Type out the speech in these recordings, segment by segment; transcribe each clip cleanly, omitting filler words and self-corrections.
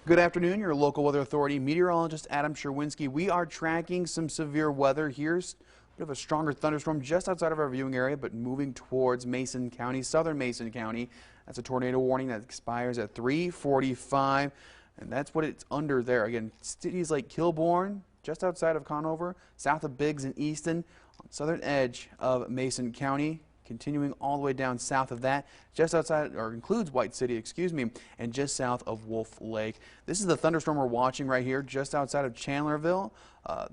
Good afternoon, your local weather authority meteorologist Adam Sherwinski. We are tracking some severe weather. Here's a bit of a stronger thunderstorm just outside of our viewing area, but moving towards Mason County, southern Mason County. That's a tornado warning that expires at 3:45, and that's what it's under there. Again, cities like Kilbourne, just outside of Conover, south of Biggs and Easton, on the southern edge of Mason County. Continuing all the way down south of that, just outside, or includes White City, excuse me, and just south of Wolf Lake. This is the thunderstorm we're watching right here, just outside of Chandlerville.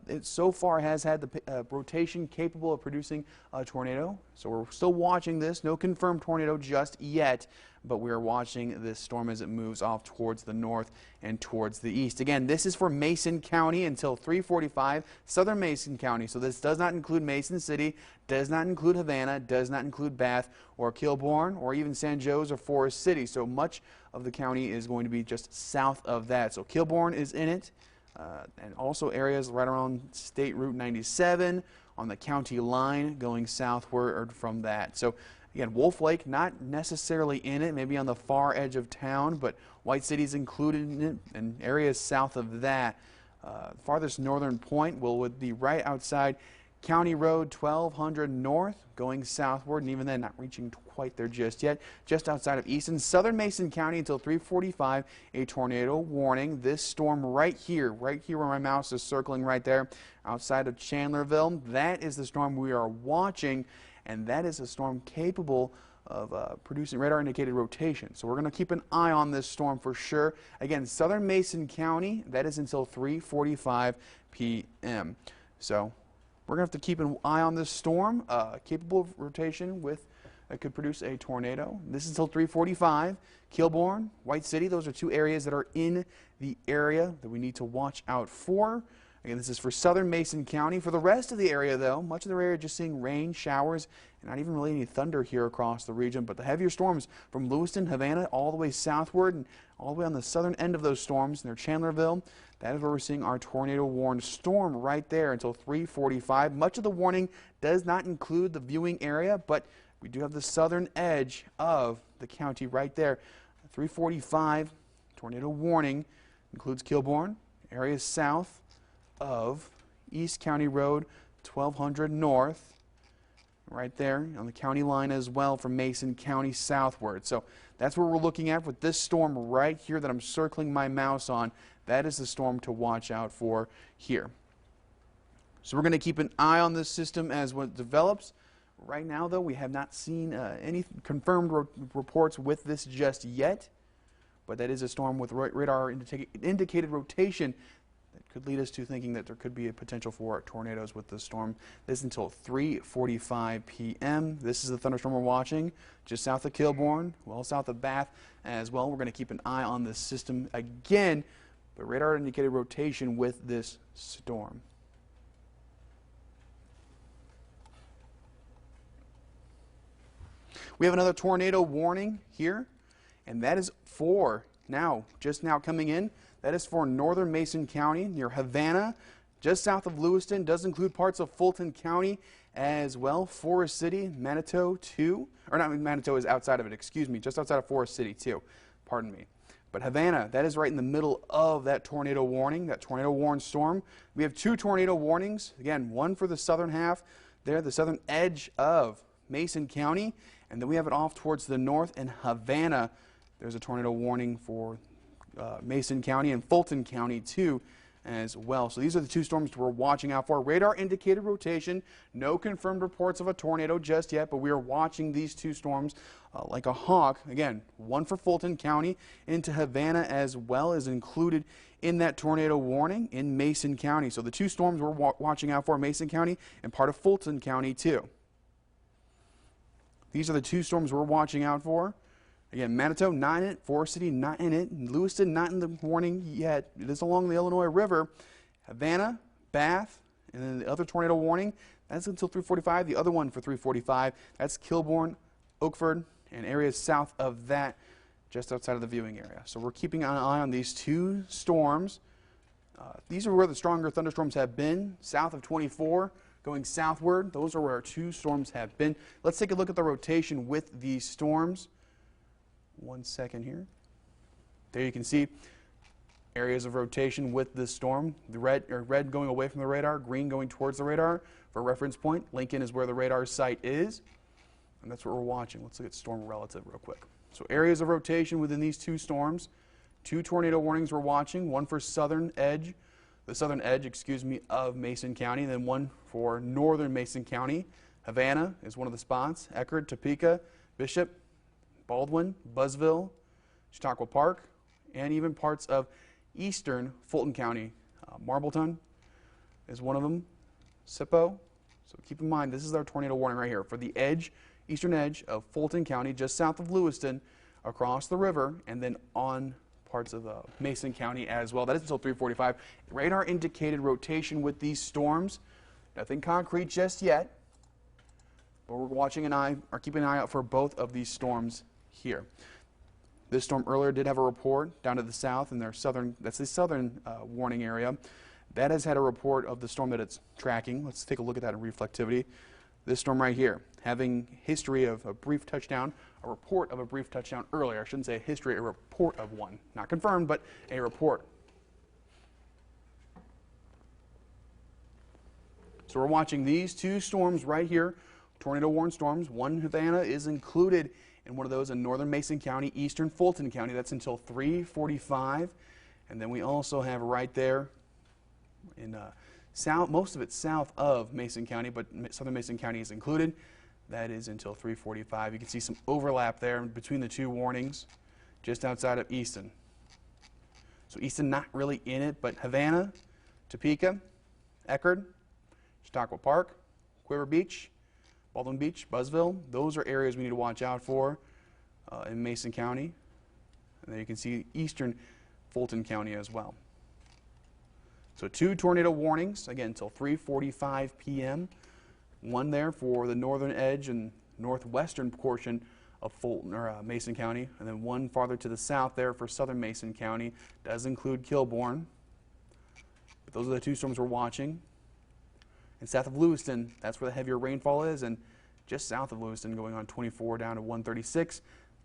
It so far has had the rotation capable of producing a tornado, so we're still watching this. No confirmed tornado just yet, but we are watching this storm as it moves off towards the north and towards the east. Again, this is for Mason County until 3:45, southern Mason County. So this does not include Mason City, does not include Havana, does not include Bath or Kilbourne or even San Jose or Forest City. So much of the county is going to be just south of that. So Kilbourne is in it. And also areas right around State Route 97 on the county line going southward from that. So again, Wolf Lake not necessarily in it, maybe on the far edge of town, but White City's included in it, and areas south of that. Farthest northern point would be right outside County Road 1200 North, going southward, and even then not reaching quite there just yet. Just outside of Easton, southern Mason County until 3:45, a tornado warning. This storm right here where my mouse is circling right there, outside of Chandlerville, that is the storm we are watching, and that is a storm capable of producing radar indicated rotation. So we're going to keep an eye on this storm for sure. Again, southern Mason County, that is until 3:45 p.m. So we're going to have to keep an eye on this storm, capable of rotation that could produce a tornado. This is until 3:45. Kilbourne, White City, those are two areas that are in the area that we need to watch out for. Again, this is for southern Mason County. For the rest of the area, though, much of the area just seeing rain, showers, and not even really any thunder here across the region. But the heavier storms from Lewiston, Havana, all the way southward and all the way on the southern end of those storms near Chandlerville, that is where we're seeing our tornado warned storm right there until 3:45. Much of the warning does not include the viewing area, but we do have the southern edge of the county right there. 3:45 tornado warning includes Kilbourne, areas south of East County Road 1200 North, right there on the county line as well from Mason County southward. So that's what we're looking at with this storm right here that I'm circling my mouse on. That is the storm to watch out for here. So we're going to keep an eye on this system as it develops. Right now, though, we have not seen any confirmed reports with this just yet, but that is a storm with radar indicated rotation that could lead us to thinking that there could be a potential for tornadoes with this storm. This is until 3:45 p.m. This is the thunderstorm we're watching just south of Kilbourne, well south of Bath as well. We're going to keep an eye on this system again, but radar indicated rotation with this storm. We have another tornado warning here, and that is for just now coming in. That is for northern Mason County near Havana, just south of Lewiston. Does include parts of Fulton County as well. Forest City, Manito too, or not Manito is outside of it, excuse me, just outside of Forest City too, pardon me. But Havana, that is right in the middle of that tornado warning, that tornado warned storm. We have two tornado warnings, again, one for the southern half there, the southern edge of Mason County, and then we have it off towards the north in Havana. There's a tornado warning for Mason County and Fulton County too as well. So these are the two storms we're watching out for. Radar indicated rotation, no confirmed reports of a tornado just yet, but we are watching these two storms like a hawk. Again, one for Fulton County into Havana as well is included in that tornado warning in Mason County. So the two storms we're watching out for, Mason County and part of Fulton County too. These are the two storms we're watching out for. Again, Manito not in it, Forest City not in it, Lewiston not in the warning yet. It is along the Illinois River. Havana, Bath, and then the other tornado warning, that's until 3:45. The other one for 3:45, that's Kilbourne, Oakford, and areas south of that, just outside of the viewing area. So we're keeping an eye on these two storms. These are where the stronger thunderstorms have been, south of 24. Going southward, those are where our two storms have been. Let's take a look at the rotation with these storms. 1 second here. There you can see Areas of rotation with this storm, the red going away from the radar, green going towards the radar. For reference point, Lincoln is where the radar site is, and that's what we're watching. Let's look at storm relative real quick. So areas of rotation within these two storms. 2 tornado warnings we're watching, one for the southern edge, of Mason County, and then one for northern Mason County. Havana is one of the spots, Eckerd, Topeka, Bishop, Baldwin, Buzzville, Chautauqua Park, and even parts of eastern Fulton County. Marbleton is one of them, Sippo. So keep in mind, this is our tornado warning right here for the edge, eastern edge of Fulton County, just south of Lewiston, across the river, and then on parts of Mason County as well. That is until 3:45. Radar indicated rotation with these storms. Nothing concrete just yet, but we're watching keeping an eye out for both of these storms here. This storm earlier did have a report down to the south in their southern, that's the southern warning area. That has had a report of the storm that it's tracking. Let's take a look at that in reflectivity. This storm right here, having history of a brief touchdown, a report of a brief touchdown earlier. I shouldn't say a history, a report of one. Not confirmed, but a report. So we're watching these two storms right here, tornado warned storms. One, Havana, is included in one of those in northern Mason County, eastern Fulton County. That's until 3:45. And then we also have right there in south, most of it south of Mason County, but southern Mason County is included. That is until 3:45. You can see some overlap there between the two warnings, just outside of Easton. So Easton not really in it, but Havana, Topeka, Eckerd, Chautauqua Park, Quiver Beach, Baldwin Beach, Buzzville, those are areas we need to watch out for in Mason County. And then you can see eastern Fulton County as well. So 2 tornado warnings, again, until 3:45 p.m. One there for the northern edge and northwestern portion of Fulton or Mason County, and then one farther to the south there for southern Mason County. Does include Kilbourne. But those are the 2 storms we're watching. And south of Lewiston, that's where the heavier rainfall is, and just south of Lewiston, going on 24 down to 136.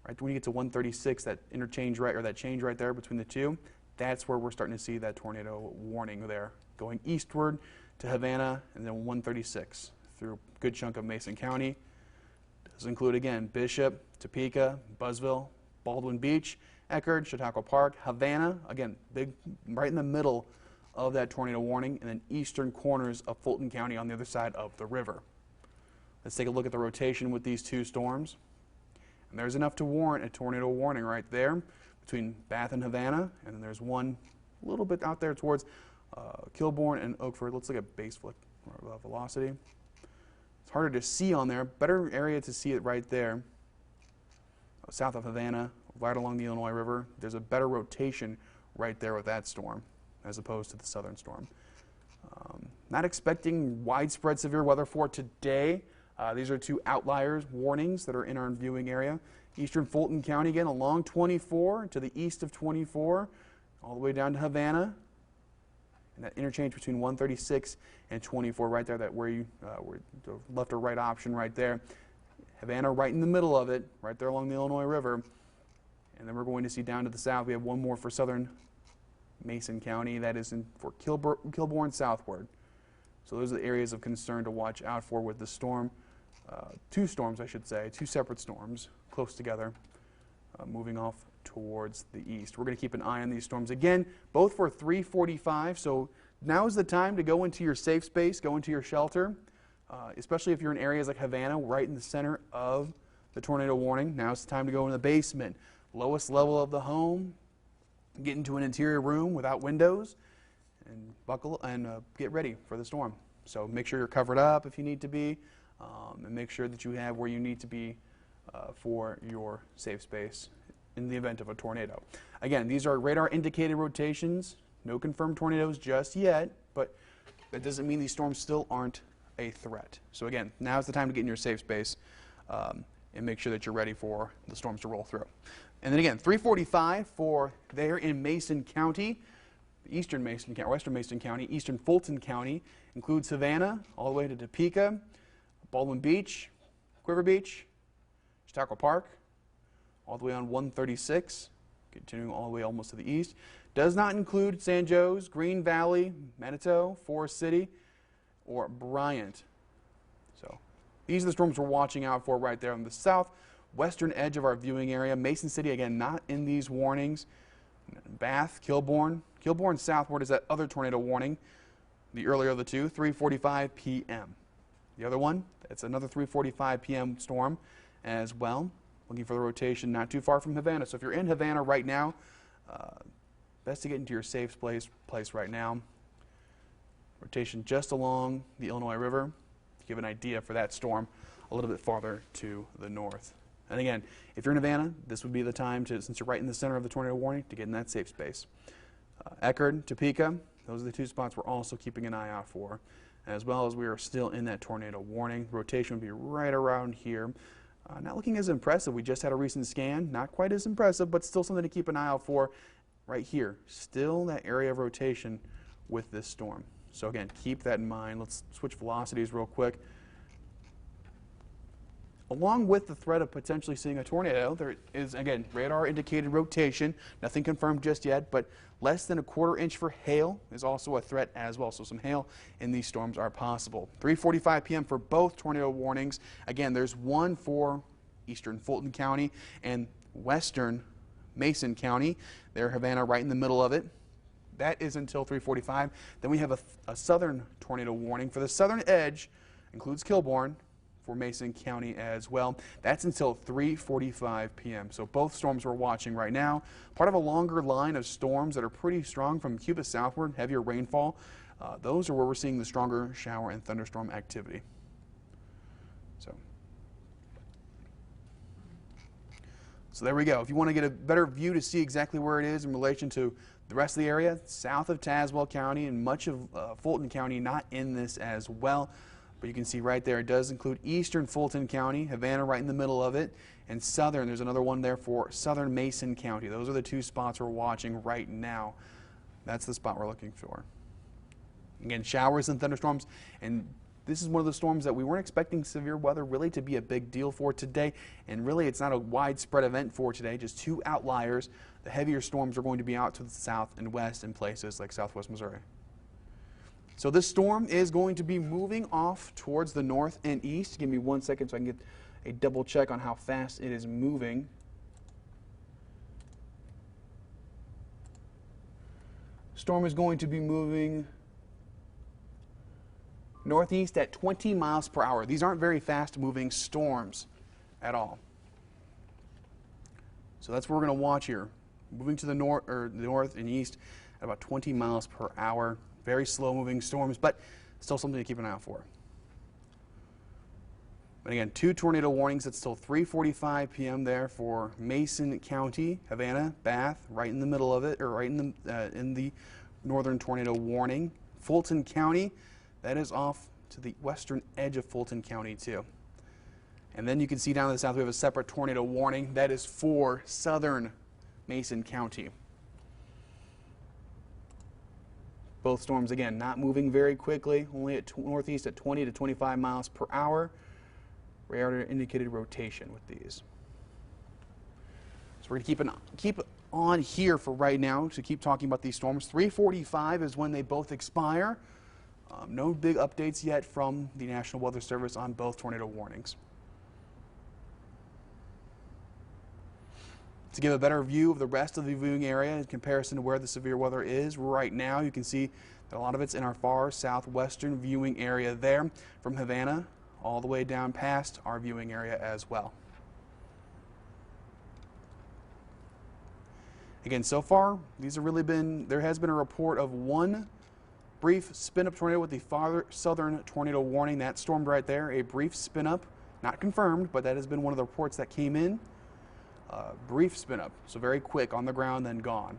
Right when you get to 136, that interchange right, or that change right there between the two, that's where we're starting to see that tornado warning there, going eastward to Havana, and then 136 through a good chunk of Mason County. Does include again Bishop, Topeka, Buzzville, Baldwin Beach, Eckerd, Chautauqua Park, Havana, again big right in the middle of that tornado warning, and then eastern corners of Fulton County on the other side of the river. Let's take a look at the rotation with these 2 storms. And there's enough to warrant a tornado warning right there between Bath and Havana, and then there's one a little bit out there towards Kilbourne and Oakford. Let's look at base velocity. It's harder to see on there. Better area to see it right there. South of Havana, right along the Illinois River. There's a better rotation right there with that storm as opposed to the southern storm. Not expecting widespread severe weather for today. These are 2 outliers warnings that are in our viewing area. Eastern Fulton County again along 24 to the east of 24, all the way down to Havana. And that interchange between 136 and 24 right there, that where you the left or right option right there. Havana right in the middle of it, right there along the Illinois River. And then we're going to see down to the south, we have one more for southern Mason County. That is for Kilbourne southward. So those are the areas of concern to watch out for with the storm. 2 storms, I should say, 2 separate storms close together, moving off towards the east. We're going to keep an eye on these storms again, both for 3:45. So now is the time to go into your safe space, go into your shelter, especially if you're in areas like Havana, right in the center of the tornado warning. Now it's the time to go in the basement, lowest level of the home, get into an interior room without windows, and buckle and get ready for the storm. So make sure you're covered up if you need to be, and make sure that you have where you need to be for your safe space in the event of a tornado. Again, these are radar indicated rotations, no confirmed tornadoes just yet, but that doesn't mean these storms still aren't a threat. So again, now's the time to get in your safe space and make sure that you're ready for the storms to roll through. And then again, 3:45 for there in Mason County, eastern Mason County, western Mason County, eastern Fulton County, includes Savannah, all the way to Topeka, Baldwin Beach, Quiver Beach, Chautauqua Park, all the way on 136, continuing all the way almost to the east. Does not include San Jose, Green Valley, Manito, Forest City, or Bryant. So these are the storms we're watching out for right there on the southwestern edge of our viewing area. Mason City, again, not in these warnings. Bath, Kilbourne. Kilbourne southward is that other tornado warning. The earlier of the two, 3:45 p.m. The other one, it's another 3:45 p.m. storm as well. Looking for the rotation not too far from Havana. So if you're in Havana right now, best to get into your safe place right now. Rotation just along the Illinois River to give an idea for that storm a little bit farther to the north. And again, if you're in Havana, this would be the time to, since you're right in the center of the tornado warning, to get in that safe space. Eckerd, Topeka, those are the two spots we're also keeping an eye out for, as well as we are still in that tornado warning. Rotation would be right around here. Not looking as impressive. We just had a recent scan. Not quite as impressive, but still something to keep an eye out for right here. Still that area of rotation with this storm. So again, keep that in mind. Let's switch velocities real quick. Along with the threat of potentially seeing a tornado, there is, again, radar indicated rotation. Nothing confirmed just yet, but less than a quarter-inch for hail is also a threat as well. So some hail in these storms are possible. 3:45 p.m. for both tornado warnings. Again, there's one for eastern Fulton County and western Mason County. There, Havana right in the middle of it. That is until 3:45. Then we have a southern tornado warning for the southern edge, includes Kilbourne, for Mason County as well. That's until 3:45 p.m. So both storms we're watching right now, part of a longer line of storms that are pretty strong from Cuba southward, heavier rainfall. Those are where we're seeing the stronger shower and thunderstorm activity. So there we go. If you want to get a better view to see exactly where it is in relation to the rest of the area, south of Tazewell County and much of Fulton County not in this as well. But you can see right there, it does include eastern Fulton County, Havana right in the middle of it, and southern. There's another one there for southern Mason County. Those are the two spots we're watching right now. That's the spot we're looking for. Again, showers and thunderstorms, and this is one of the storms that we weren't expecting severe weather really to be a big deal for today, and really it's not a widespread event for today, just two outliers. The heavier storms are going to be out to the south and west in places like southwest Missouri. So this storm is going to be moving off towards the north and east. Give me 1 second so I can get a double check on how fast it is moving. Storm is going to be moving northeast at 20 miles per hour. These aren't very fast moving storms at all. So that's what we're going to watch here. Moving to the north and east at about 20 miles per hour. Very slow moving storms, but still something to keep an eye out for. But again, two tornado warnings. It's still 3:45 p.m. there for Mason County, Havana, Bath, right in the middle of it, or right in the northern tornado warning. Fulton County, that is off to the western edge of Fulton County too. And then you can see down to the south we have a separate tornado warning. That is for southern Mason County. Both storms, again, not moving very quickly, only at northeast at 20 to 25 miles per hour. Radar indicated rotation with these. So we're going to keep on here for right now to keep talking about these storms. 3:45 is when they both expire. No big updates yet from the National Weather Service on both tornado warnings. To give a better view of the rest of the viewing area in comparison to where the severe weather is right now, you can see that a lot of it's in our far southwestern viewing area there, from Havana all the way down past our viewing area as well. Again, so far, these have really been, there has been a report of one brief spin-up tornado with the farther southern tornado warning. That stormed right there, a brief spin-up, not confirmed, but that has been one of the reports that came in. Brief spin-up, so very quick on the ground, then gone.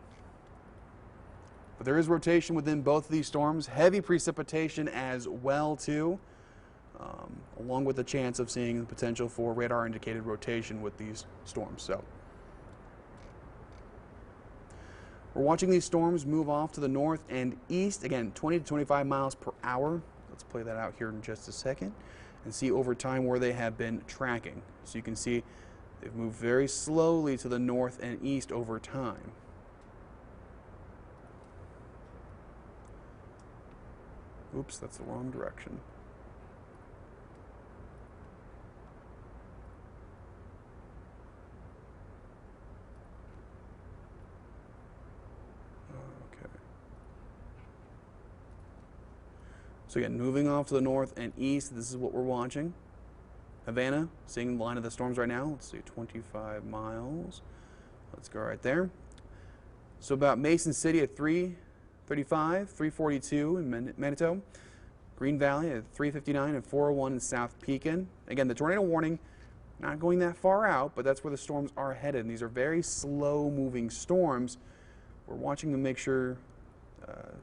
But there is rotation within both of these storms, heavy precipitation as well too, along with the chance of seeing the potential for radar indicated rotation with these storms. So we're watching these storms move off to the north and east, again 20 to 25 miles per hour. Let's play that out here in just a second and see over time where they have been tracking. So you can see they've moved very slowly to the north and east over time. Oops, that's the wrong direction. Okay. So again, moving off to the north and east, this is what we're watching. Havana, seeing the line of the storms right now. Let's see, 25 miles. Let's go right there. So about Mason City at 335, 342 in Manito. Green Valley at 359 and 401 in South Pekin. Again, the tornado warning not going that far out, but that's where the storms are headed. And these are very slow-moving storms. We're watching to make sure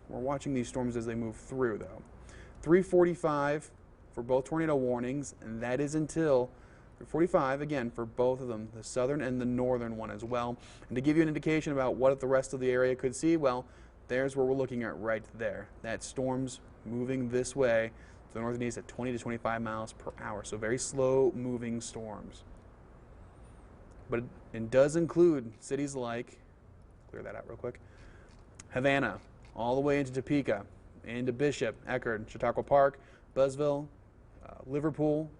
we're watching these storms as they move through, though. 345 for both tornado warnings, and that is until 345 again for both of them, the southern and the northern one as well. And to give you an indication about what the rest of the area could see, well, there's where we're looking at right there. That storm's moving this way to the north and east at 20 to 25 miles per hour. So very slow moving storms. But it does include cities like, clear that out real quick, Havana, all the way into Topeka, into Bishop, Eckerd, Chautauqua Park, Buzzville, Liverpool,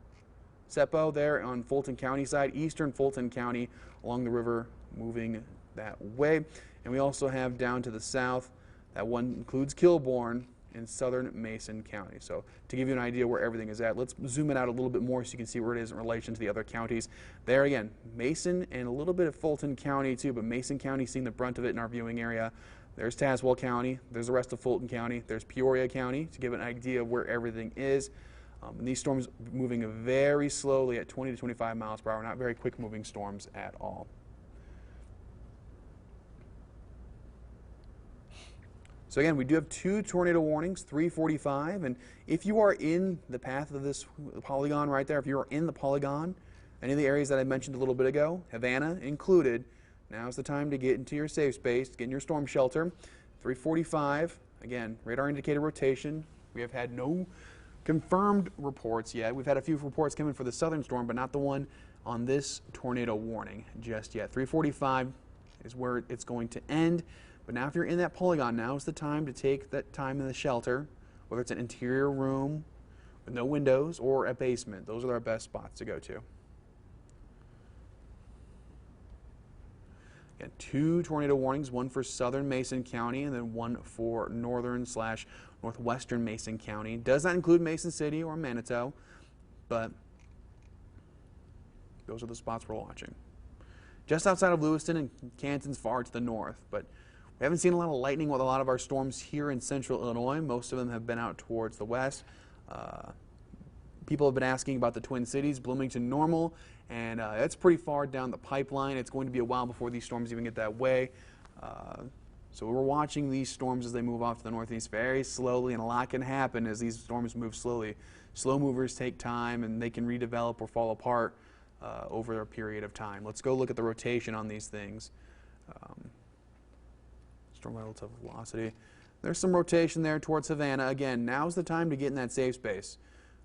Seppo there on Fulton County side, eastern Fulton County along the river moving that way. And we also have down to the south, that one includes Kilbourne in southern Mason County. So to give you an idea where everything is at, let's zoom it out a little bit more so you can see where it is in relation to the other counties. There again, Mason and a little bit of Fulton County too, but Mason County seeing the brunt of it in our viewing area. There's Tazewell County, there's the rest of Fulton County, there's Peoria County to give an idea of where everything is. And these storms moving very slowly at 20 to 25 miles per hour, not very quick moving storms at all. So again, we do have 2 tornado warnings, 345, and if you are in the path of this polygon right there, if you are in the polygon, any of the areas that I mentioned a little bit ago, Havana included, now's the time to get into your safe space, get in your storm shelter. 345, again, radar indicated rotation. We have had no confirmed reports yet. We've had a few reports come in for the southern storm, but not the one on this tornado warning just yet. 345 is where it's going to end. But now if you're in that polygon, now is the time to take that time in the shelter, whether it's an interior room with no windows or a basement. Those are our best spots to go to. Again, 2 tornado warnings, one for southern Mason County and then one for northern/northwestern Mason County. Does not include Mason City or Manito, but those are the spots we're watching. Just outside of Lewiston and Canton's far to the north, but we haven't seen a lot of lightning with a lot of our storms here in central Illinois. Most of them have been out towards the west. People have been asking about the Twin Cities, Bloomington Normal, and that's pretty far down the pipeline. It's going to be a while before these storms even get that way. So we're watching these storms as they move off to the northeast very slowly, and a lot can happen as these storms move slowly. Slow movers take time, and they can redevelop or fall apart over a period of time. Let's go look at the rotation on these things. Storm relative velocity. There's some rotation there towards Havana. Again, now's the time to get in that safe space.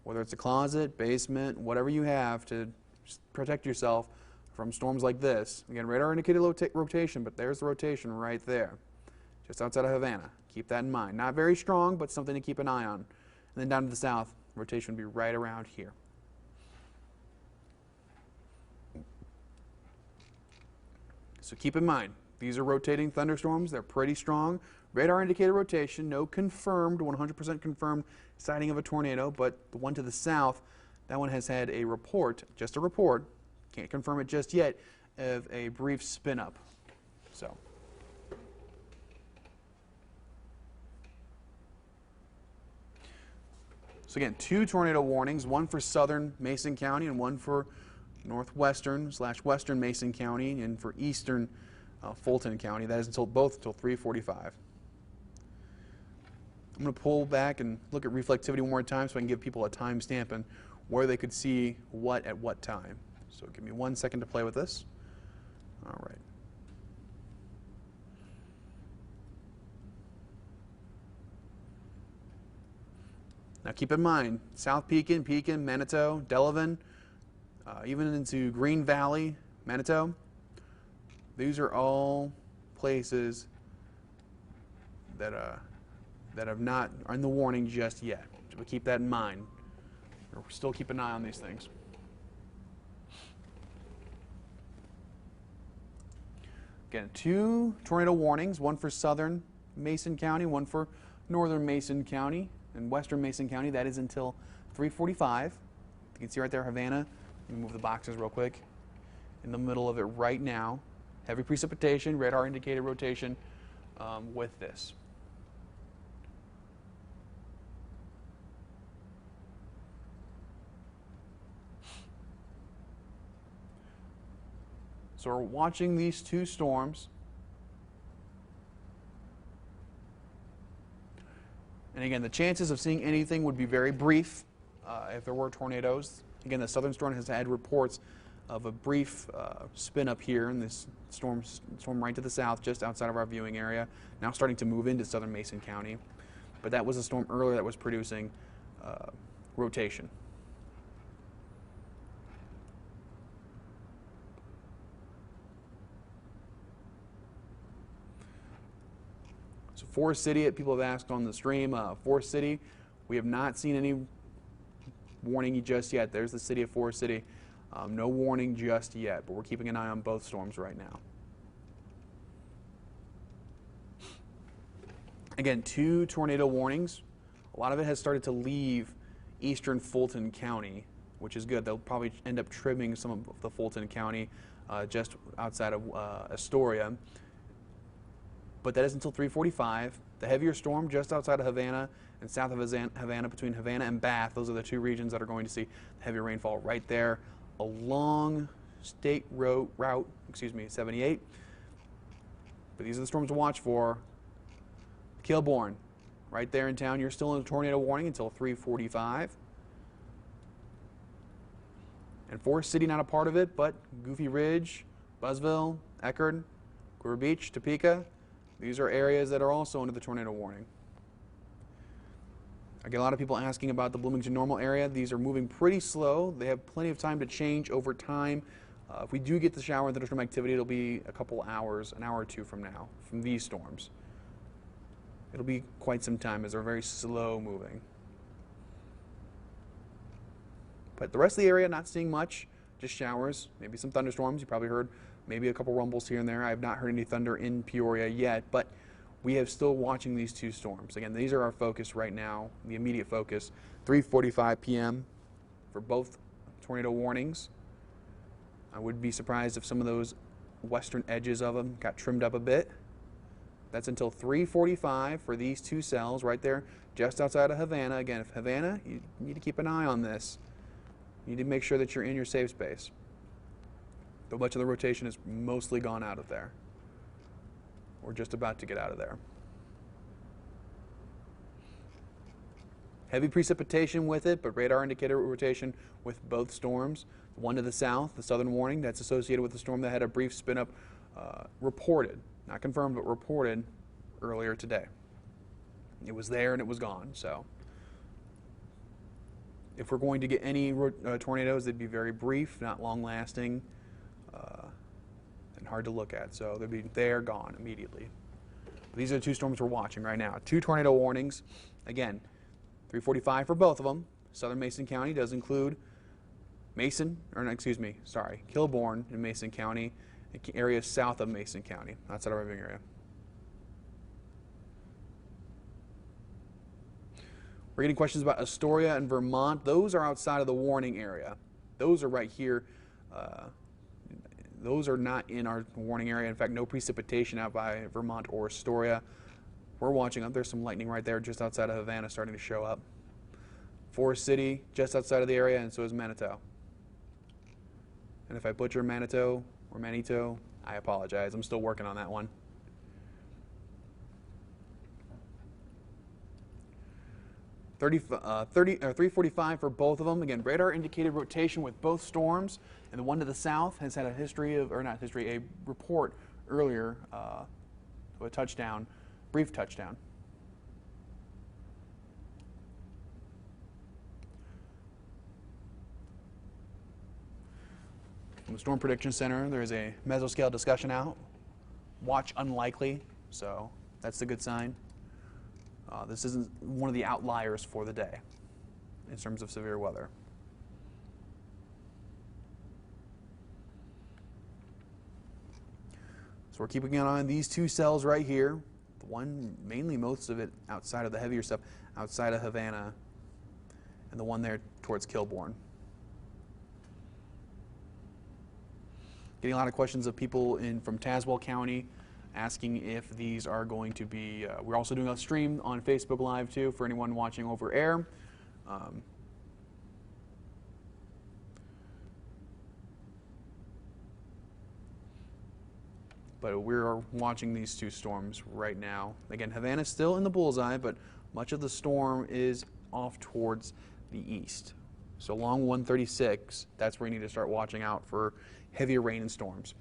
Whether it's a closet, basement, whatever you have to protect yourself from storms like this. Again, radar indicated rotation, but there's the rotation right there, just outside of Havana. Keep that in mind. Not very strong, but something to keep an eye on. And then down to the south, rotation would be right around here. So keep in mind, these are rotating thunderstorms. They're pretty strong. Radar indicated rotation, no confirmed, 100% confirmed sighting of a tornado, but the one to the south, that one has had a report, just a report, can't confirm it just yet, of a brief spin up. So again, 2 tornado warnings, one for southern Mason County and one for northwestern/western Mason County and for eastern Fulton County. That is both until 345. I'm going to pull back and look at reflectivity one more time so I can give people a time stamp and where they could see what at what time. So give me 1 second to play with this. All right. Now keep in mind, South Pekin, Manito, Delavan, even into Green Valley, Manito. These are all places that that are not in the warning just yet. So we'll keep that in mind. We'll still keep an eye on these things. Again, 2 tornado warnings, one for southern Mason County, one for northern Mason County and western Mason County. That is until 3:45. You can see right there, Havana. Let me move the boxes real quick. In the middle of it right now. Heavy precipitation, radar indicated rotation with this. So we're watching these 2 storms. And again, the chances of seeing anything would be very brief if there were tornadoes. Again, the southern storm has had reports of a brief spin up here, and this storm right to the south, just outside of our viewing area, now starting to move into southern Mason County. But that was a storm earlier that was producing rotation. So Forest City, people have asked on the stream, Forest City, we have not seen any warning just yet. There's the city of Forest City. No warning just yet, but we're keeping an eye on both storms right now. Again, 2 tornado warnings. A lot of it has started to leave eastern Fulton County, which is good. They'll probably end up trimming some of the Fulton County just outside of Astoria. But that is until 3:45. The heavier storm just outside of Havana and south of Havana, between Havana and Bath, those are the 2 regions that are going to see heavy rainfall right there along State Route 78. But these are the storms to watch for. Kilbourne, right there in town. You're still in a tornado warning until 3:45. And Forest City not a part of it, but Goofy Ridge, Buzzville, Eckerd, Queer Beach, Topeka. These are areas that are also under the tornado warning. I get a lot of people asking about the Bloomington Normal area. These are moving pretty slow. They have plenty of time to change over time. If we do get the shower and thunderstorm activity, it'll be a couple hours, an hour or 2 from now, from these storms. It'll be quite some time as they're very slow moving. But the rest of the area, not seeing much, just showers, maybe some thunderstorms. You probably heard maybe a couple rumbles here and there. I have not heard any thunder in Peoria yet, but we have still watching these 2 storms. Again, these are our focus right now, the immediate focus. 3:45 p.m. for both tornado warnings. I would be surprised if some of those western edges of them got trimmed up a bit. That's until 3:45 for these 2 cells right there just outside of Havana. Again, if Havana, you need to keep an eye on this. You need to make sure that you're in your safe space. Though much of the rotation is mostly gone out of there. We're just about to get out of there. Heavy precipitation with it, but radar indicator rotation with both storms. The one to the south, the southern warning, that's associated with the storm that had a brief spin up reported, not confirmed, but reported earlier today. It was there and it was gone. So if we're going to get any tornadoes, they'd be very brief, not long lasting, and hard to look at. So they'd be there, gone immediately. But these are the 2 storms we're watching right now. 2 tornado warnings. Again, 3:45 for both of them. Southern Mason County does include Kilbourne in Mason County, areas south of Mason County, outside of our living area. We're getting questions about Astoria and Vermont. Those are outside of the warning area. Those are right here. Those are not in our warning area. In fact, no precipitation out by Vermont or Astoria. We're watching up. There's some lightning right there just outside of Havana starting to show up. Forest City just outside of the area, and so is Manito. And if I butcher Manito or Manito, I apologize. I'm still working on that one. 3:45 for both of them. Again, radar indicated rotation with both storms, and the one to the south has had a history of, or not history, a report earlier of a touchdown, brief touchdown. From the Storm Prediction Center, there is a mesoscale discussion out. Watch unlikely, so that's a good sign. This isn't one of the outliers for the day in terms of severe weather. So we're keeping an eye on these two cells right here. The one, mainly most of it outside of the heavier stuff, outside of Havana, and the one there towards Kilbourne. Getting a lot of questions of people from Tazewell County asking if these are going to be, we're also doing a stream on Facebook Live too for anyone watching over air. But we're watching these two storms right now. Again, Havana's still in the bullseye, but much of the storm is off towards the east. So along 136, that's where you need to start watching out for heavier rain and storms.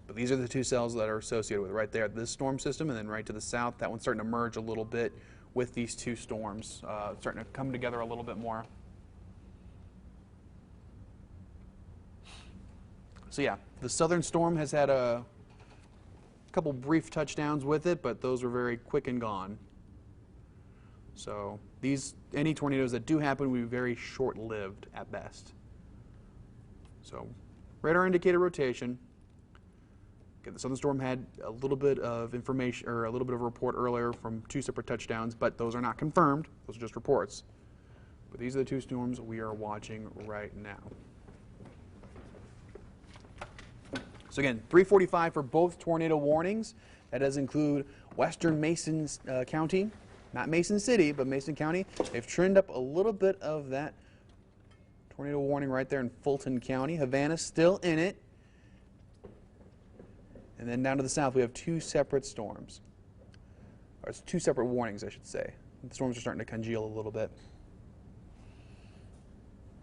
But these are the two cells that are associated with it right there, this storm system, and then right to the south, that one's starting to merge a little bit with these two storms, starting to come together a little bit more. So yeah, the southern storm has had a couple brief touchdowns with it, but those were very quick and gone. So any tornadoes that do happen will be very short-lived at best. So radar indicated rotation. Okay, the southern storm had a little bit of information, or a little bit of a report earlier from two separate touchdowns, but those are not confirmed. Those are just reports. But these are the two storms we are watching right now. So again, 345 for both tornado warnings. That does include western Mason County, not Mason City, but Mason County. They've trimmed up a little bit of that tornado warning right there in Fulton County. Havana's still in it. And then down to the south, we have two separate storms. Or it's two separate warnings, I should say. The storms are starting to congeal a little bit.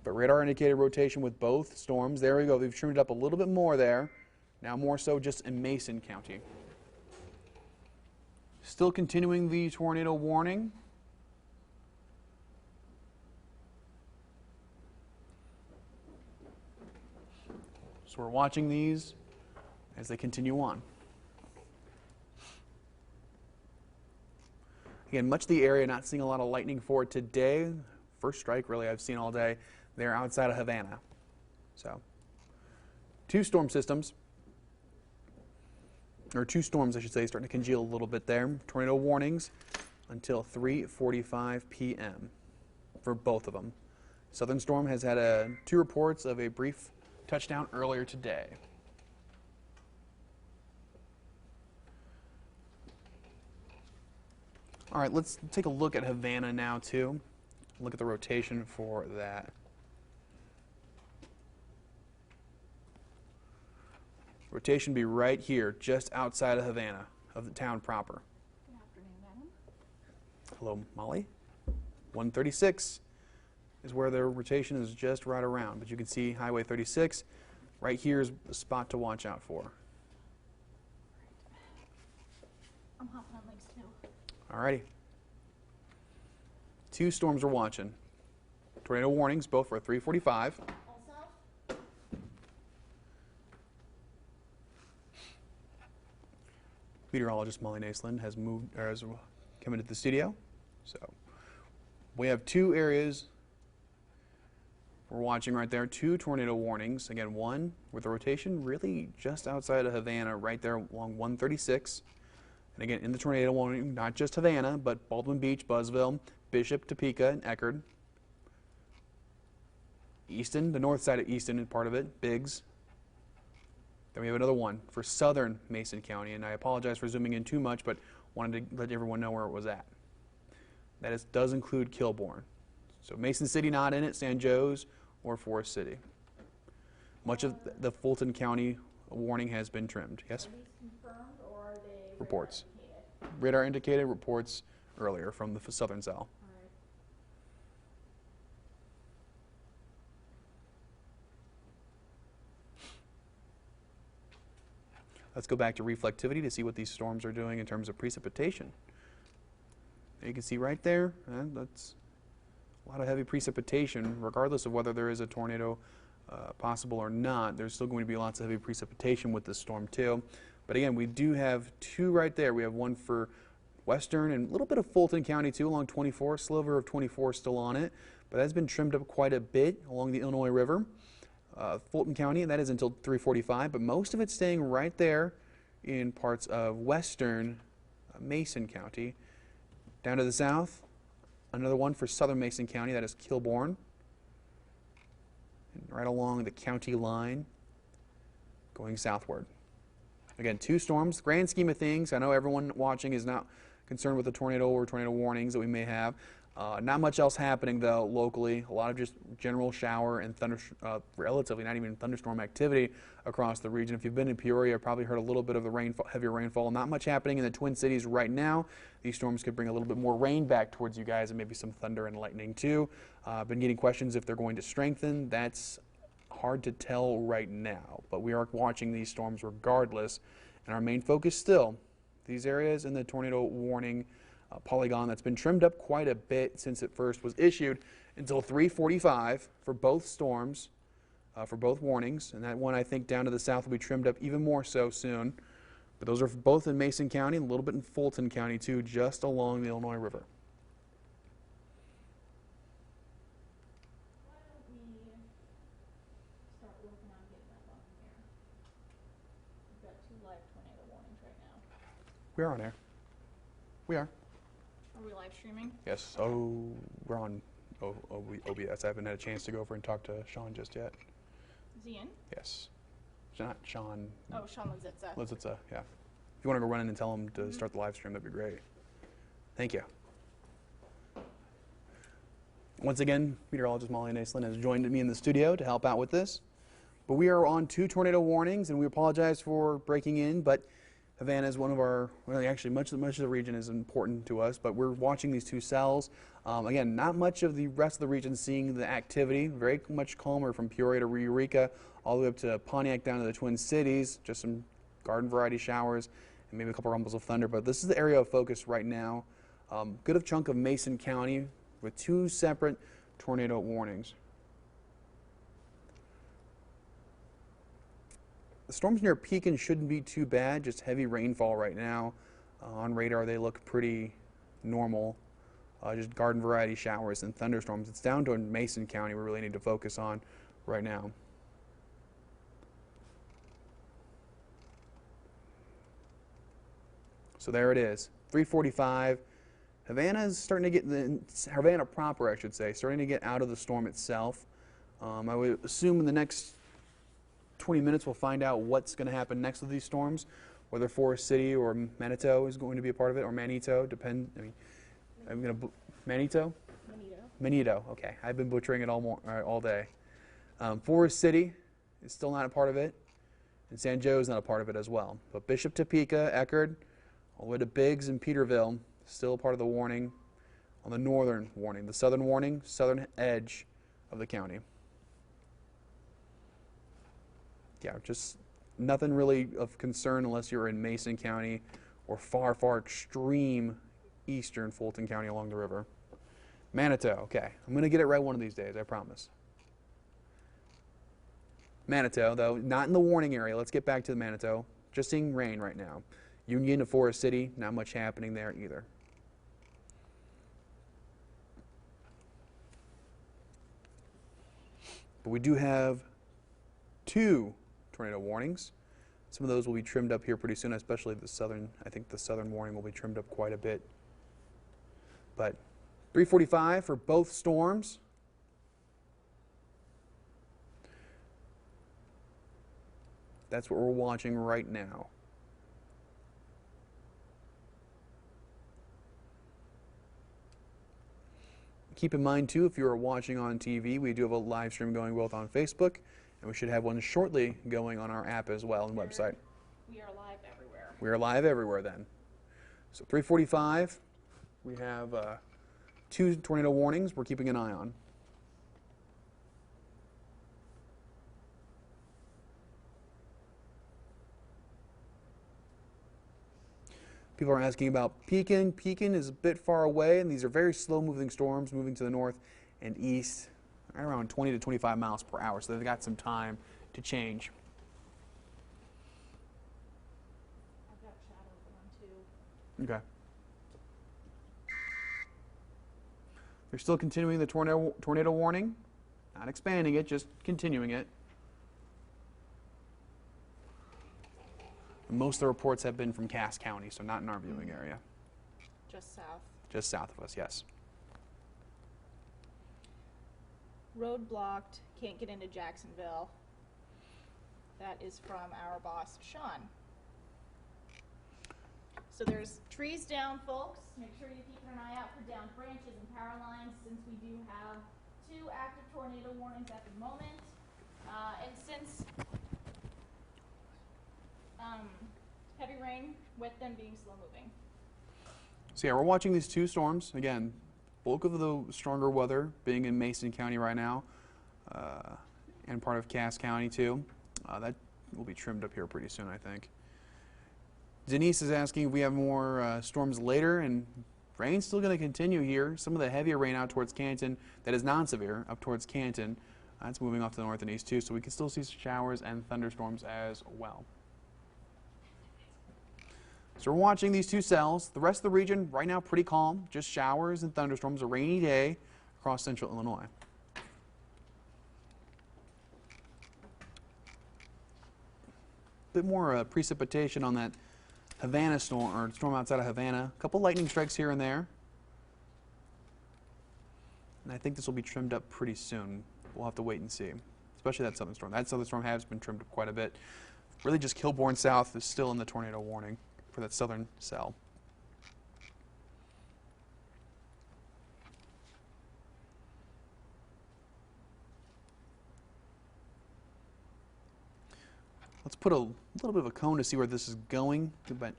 But radar indicated rotation with both storms. There we go. They've trimmed it up a little bit more there. Now more so just in Mason County. Still continuing the tornado warning. So we're watching these as they continue on. Again, much of the area not seeing a lot of lightning for today. First strike really I've seen all day. They're outside of Havana. So two storm systems, or two storms I should say, starting to congeal a little bit there. Tornado warnings until 3:45 p.m. for both of them. Southern storm has had two reports of a brief touchdown earlier today. All right, let's take a look at Havana now too. Look at the rotation for that. Rotation be right here, just outside of Havana, of the town proper. Good afternoon, madam. Hello, Molly. 136 is where their rotation is just right around, but you can see Highway 36. Right here is the spot to watch out for. I'm hopping on legs too. Alrighty. Two storms we're watching. Tornado warnings, both for 345. Also, Meteorologist Molly Naisland has come into the studio. So we have two areas we're watching right there, two tornado warnings. Again, one with the rotation really just outside of Havana, right there along 136. And again, in the tornado warning, not just Havana, but Baldwin Beach, Buzzville, Bishop, Topeka, and Eckerd. Easton, the north side of Easton is part of it, Biggs. Then we have another one for southern Mason County, and I apologize for zooming in too much, but wanted to let everyone know where it was at. That does include Kilbourne. So Mason City not in it, San Jose, or Forest City. Much of the Fulton County warning has been trimmed. Yes? are these confirmed or are they Reports. indicated? Radar indicated reports earlier from the southern cell. All right. Let's go back to reflectivity to see what these storms are doing in terms of precipitation. You can see right there, that's a lot of heavy precipitation. Regardless of whether there is a tornado possible or not, there's still going to be lots of heavy precipitation with this storm too. But again, we do have two right there. We have one for Western and a little bit of Fulton County too along 24, sliver of 24 still on it, but that's been trimmed up quite a bit along the Illinois River. Fulton County, that is until 3:45, but most of it's staying right there in parts of Western Mason County. Down to the south, another one for Southern Mason County, that is Kilbourne. And right along the county line, going southward. Again, two storms. Grand scheme of things, I know everyone watching is not concerned with the tornado or tornado warnings that we may have. Not much else happening though locally. A lot of just general shower and relatively not even thunderstorm activity across the region. If you've been in Peoria, you've probably heard a little bit of the rainfall, heavier rainfall. Not much happening in the Twin Cities right now. These storms could bring a little bit more rain back towards you guys and maybe some thunder and lightning too. Been getting questions if they're going to strengthen. That's hard to tell right now, but we are watching these storms regardless. And our main focus still, these areas in the tornado warning polygon that's been trimmed up quite a bit since it first was issued until 3:45 for both storms, for both warnings. And that one, I think, down to the south will be trimmed up even more so soon. But those are both in Mason County and a little bit in Fulton County too, just along the Illinois River. Why don't we start working on getting that on here? We've got 2 live tornado warnings right now. We are on air. We are. Are we live streaming? Yes. Oh, we're on OBS. I haven't had a chance to go over and talk to Sean just yet. Is he in? Yes. Not Sean. Oh, Sean Lazitza. Lazitza, yeah. If you want to go run in and tell him to start the live stream, that'd be great. Thank you. Once again, meteorologist Molly Naslin has joined me in the studio to help out with this. But we are on 2 tornado warnings, and we apologize for breaking in, but Havana is one of our, well, actually much of the region is important to us, but we're watching these 2 cells. Again, not much of the rest of the region seeing the activity, very much calmer from Peoria to Eureka, all the way up to Pontiac down to the Twin Cities, just some garden variety showers and maybe a couple rumbles of thunder, but this is the area of focus right now. Good of chunk of Mason County with 2 separate tornado warnings. The storms near Pekin shouldn't be too bad, just heavy rainfall right now. On radar, they look pretty normal. Just garden variety showers and thunderstorms. It's down to Mason County we really need to focus on right now. So there it is, 3:45. Havana's starting to get, Havana proper, I should say, starting to get out of the storm itself. I would assume in the next 20 minutes we'll find out what's going to happen next with these storms, whether Forest City or Manito is going to be a part of it, or Manito, Manito? Manito, okay. I've been butchering it all day. Forest City is still not a part of it, and San Joe is not a part of it as well. But Bishop, Topeka, Eckerd, all the way to Biggs and Peterville, still a part of the warning on the northern warning. The southern warning, southern edge of the county. Yeah, just nothing really of concern unless you're in Mason County or far, far extreme eastern Fulton County along the river. Manito, okay. I'm going to get it right one of these days, I promise. Manito, though, not in the warning area. Let's get back to the Manito. Just seeing rain right now. Union to Forest City, not much happening there either. But we do have 2 tornado warnings. Some of those will be trimmed up here pretty soon, especially the southern. I think the southern warning will be trimmed up quite a bit. But 3:45 for both storms. That's what we're watching right now. Keep in mind, too, if you are watching on TV, we do have a live stream going both on Facebook, and we should have one shortly going on our app as well and website. We are live everywhere. We are live everywhere then. So 3:45, we have 2 tornado warnings we're keeping an eye on. People are asking about Pekin. Pekin is a bit far away, and these are very slow-moving storms moving to the north and east, around 20 to 25 miles per hour, so they've got some time to change. Okay. They're still continuing the tornado warning, not expanding it, just continuing it. Most of the reports have been from Cass County, so not in our viewing area. Just south. Just south of us, yes. Road blocked, can't get into Jacksonville. That is from our boss, Sean. So there's trees down, folks. Make sure you're keeping an eye out for downed branches and power lines, since we do have 2 active tornado warnings at the moment. And since heavy rain, with them being slow moving. So yeah, we're watching these 2 storms. Again, bulk of the stronger weather being in Mason County right now, and part of Cass County too. That will be trimmed up here pretty soon, I think. Denise is asking if we have more storms later, and rain's still going to continue here. Some of the heavier rain out towards Canton that is non-severe up towards Canton. That's moving off to the north and east too, so we can still see showers and thunderstorms as well. So we're watching these 2 cells. The rest of the region right now pretty calm, just showers and thunderstorms, a rainy day across central Illinois. Bit more precipitation on that Havana storm, or storm outside of Havana. A couple lightning strikes here and there. And I think this will be trimmed up pretty soon. We'll have to wait and see, especially that southern storm. That southern storm has been trimmed up quite a bit. Really just Kilbourne south is still in the tornado warning for that southern cell. Let's put a little bit of a cone to see where this is going. About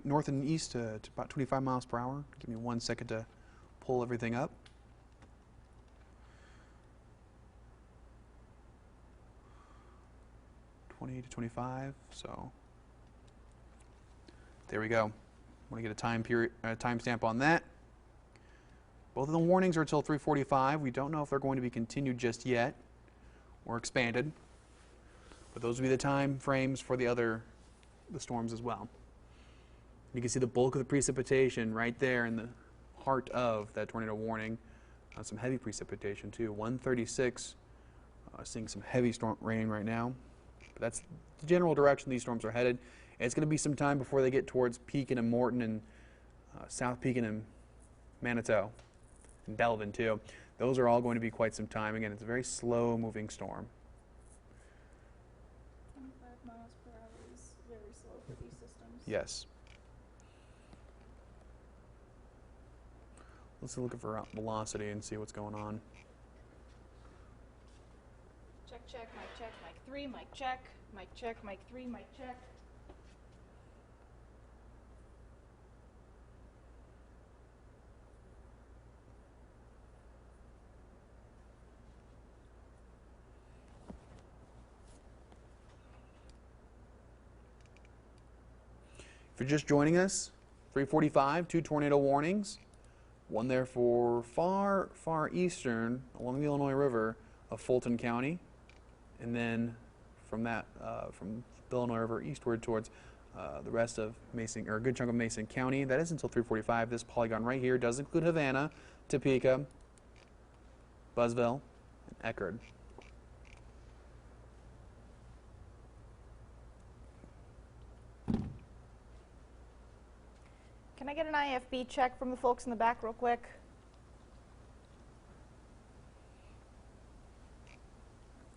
north and east to about 25 miles per hour. Give me 1 second to pull everything up. To 25. So there we go. Want to get a time stamp on that. Both of the warnings are until 3:45. We don't know if they're going to be continued just yet or expanded. But those will be the time frames for the storms as well. You can see the bulk of the precipitation right there in the heart of that tornado warning. Some heavy precipitation too. 136, seeing some heavy storm rain right now. But that's the general direction these storms are headed. It's going to be some time before they get towards Pekin and Morton and South Pekin and Manito and Delvin too. Those are all going to be quite some time. Again, it's a very slow moving storm. 25 miles per hour is very slow for these systems. Yes. Let's look for velocity and see what's going on. Check, check, mic check, mic 3, mic check, mic check, mic 3, mic check. If you're just joining us, 3:45, 2 tornado warnings. One there for far, far eastern along the Illinois River of Fulton County, and then from that, from the Illinois River eastward towards the rest of Mason, or a good chunk of Mason County. That is until 3:45. This polygon right here does include Havana, Topeka, Buzzville, and Eckerd. Can I get an IFB check from the folks in the back real quick?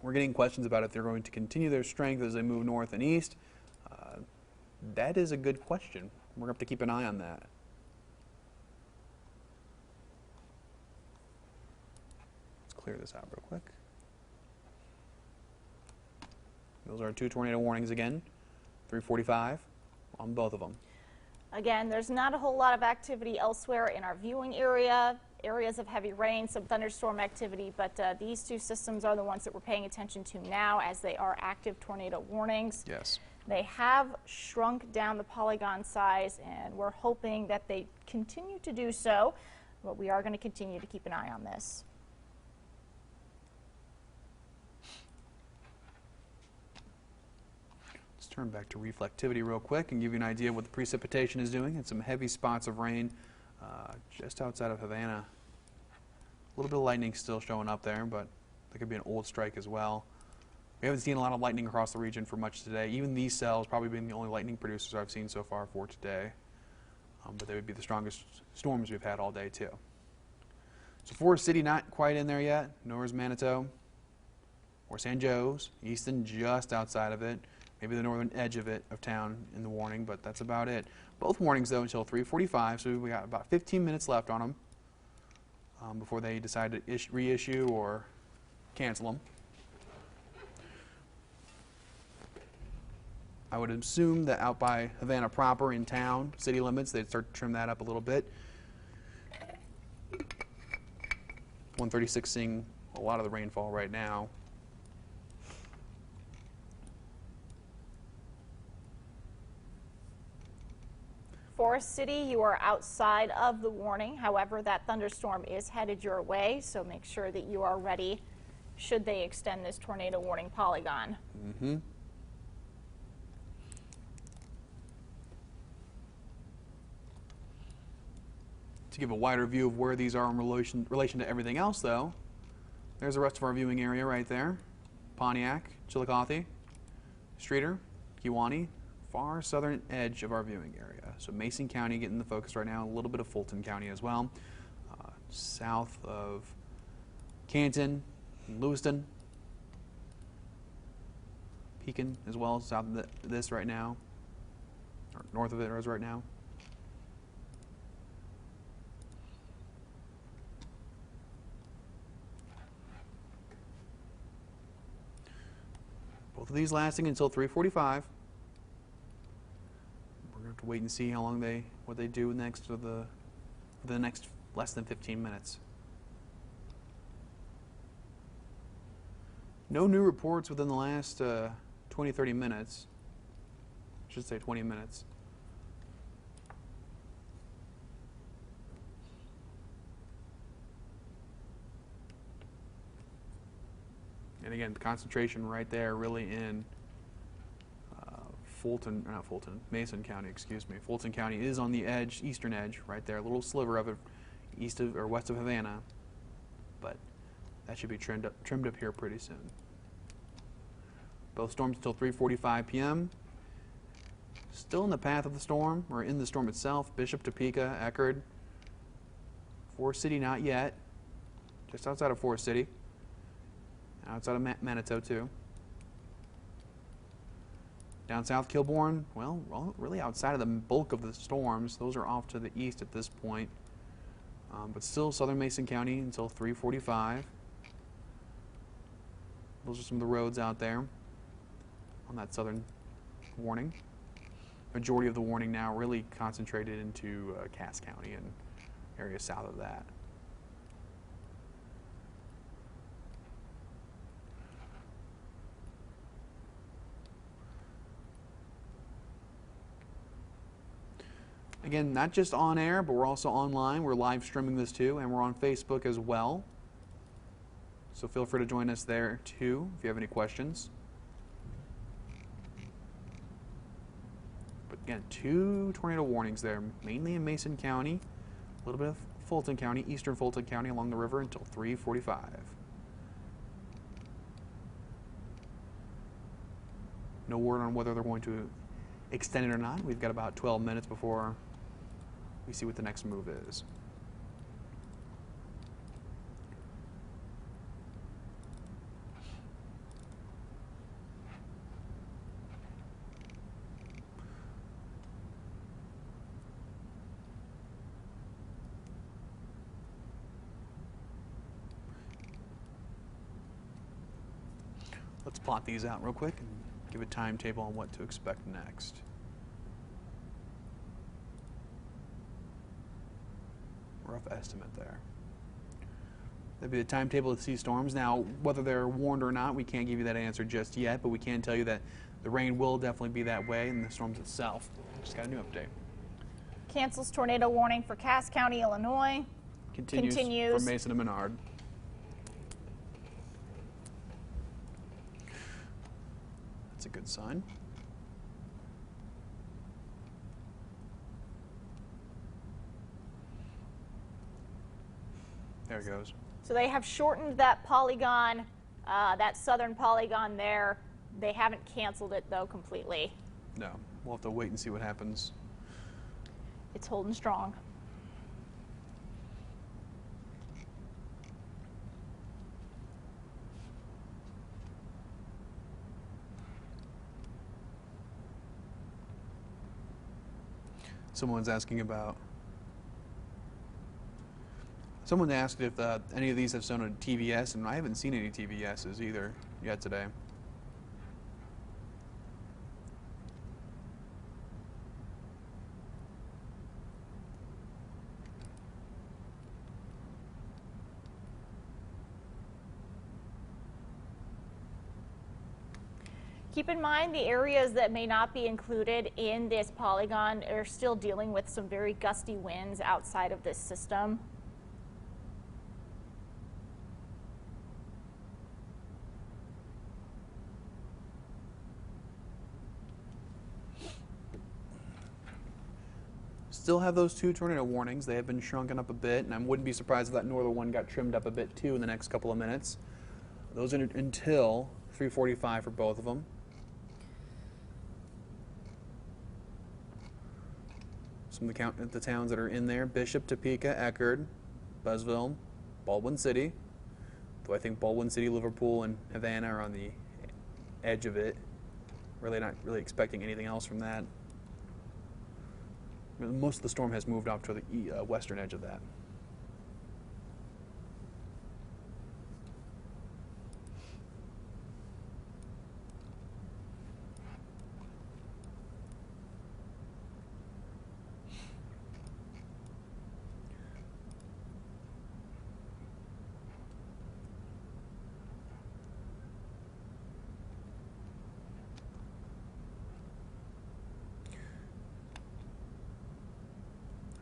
We're getting questions about if they're going to continue their strength as they move north and east. That is a good question. We're going to have to keep an eye on that. Let's clear this out real quick. Those are 2 tornado warnings again, 3:45 on both of them. Again, there's not a whole lot of activity elsewhere in our viewing area. Areas of heavy rain, some thunderstorm activity, but these 2 systems are the ones that we're paying attention to now, as they are active tornado warnings. Yes. They have shrunk down the polygon size, and we're hoping that they continue to do so, but we are going to continue to keep an eye on this. Let's Turn back to reflectivity real quick and give you an idea of what the precipitation is doing. It's some heavy spots of rain just outside of Havana. A little bit of lightning still showing up there, but there could be an old strike as well. We haven't seen a lot of lightning across the region for much today. Even these cells probably being the only lightning producers I've seen so far for today. But they would be the strongest storms we've had all day too. So Forest City not quite in there yet, nor is Manito or San Joe's. Easton just outside of it. Maybe the northern edge of town in the warning, but that's about it. Both warnings though until 3:45, so we got about 15 minutes left on them before they decide to reissue or cancel them. I would assume that out by Havana proper in town, city limits, they'd start to trim that up a little bit. 136 seeing a lot of the rainfall right now. Forest City, you are outside of the warning. However, that thunderstorm is headed your way, so make sure that you are ready should they extend this tornado warning polygon. To give a wider view of where these are in relation to everything else, though, there's the rest of our viewing area right there. Pontiac, Chillicothe, Streeter, Kewaunee, far southern edge of our viewing area. So Mason County getting the focus right now, a little bit of Fulton County as well. South of Canton, Lewiston, Pekin as well, south of this right now, or north of it is right now. Both of these lasting until 3:45. We're going to have to wait and see how long what they do next for the next less than 15 minutes. No new reports within the last 20-30 minutes. I should say 20 minutes. And again, the concentration right there really in Mason County, excuse me. Fulton County is on the edge, eastern edge, right there, a little sliver of it east of or west of Havana. But that should be trimmed up here pretty soon. Both storms until 3:45 p.m. Still in the path of the storm, or in the storm itself. Bishop, Topeka, Eckerd. Forest City, not yet. Just outside of Forest City. Outside of Manito, too. Down south, Kilbourne, well, really outside of the bulk of the storms. Those are off to the east at this point. But still southern Mason County until 3:45. Those are some of the roads out there on that southern warning. Majority of the warning now really concentrated into Cass County and areas south of that. Again, not just on air, but we're also online. We're live streaming this too, and we're on Facebook as well. So feel free to join us there too if you have any questions. But again, 2 tornado warnings there, mainly in Mason County, a little bit of Fulton County, eastern Fulton County along the river until 3:45. No word on whether they're going to extend it or not. We've got about 12 minutes before we see what the next move is. Let's plot these out real quick and give a timetable on what to expect next. Rough estimate there. That'd be the timetable to see storms. Now, whether they're warned or not, we can't give you that answer just yet, but we can tell you that the rain will definitely be that way and the storms itself. Just got a new update. Cancels tornado warning for Cass County, Illinois. Continues. From Mason to Menard. That's a good sign. There it goes. So they have shortened that polygon, that southern polygon there. They haven't canceled it, though, completely. No, we'll have to wait and see what happens. It's holding strong. Someone asked if any of these have shown a TVS, and I haven't seen any TVSs either yet today. Keep in mind the areas that may not be included in this polygon are still dealing with some very gusty winds outside of this system. Still have those 2 tornado warnings. They have been shrunken up a bit, and I wouldn't be surprised if that northern one got trimmed up a bit too in the next couple of minutes. Those are until 3:45 for both of them. Some of the towns that are in there: Bishop, Topeka, Eckerd, Buzzville, Baldwin City. Though I think Baldwin City, Liverpool, and Havana are on the edge of it. Really not really expecting anything else from that. Most of the storm has moved off to the western edge of that.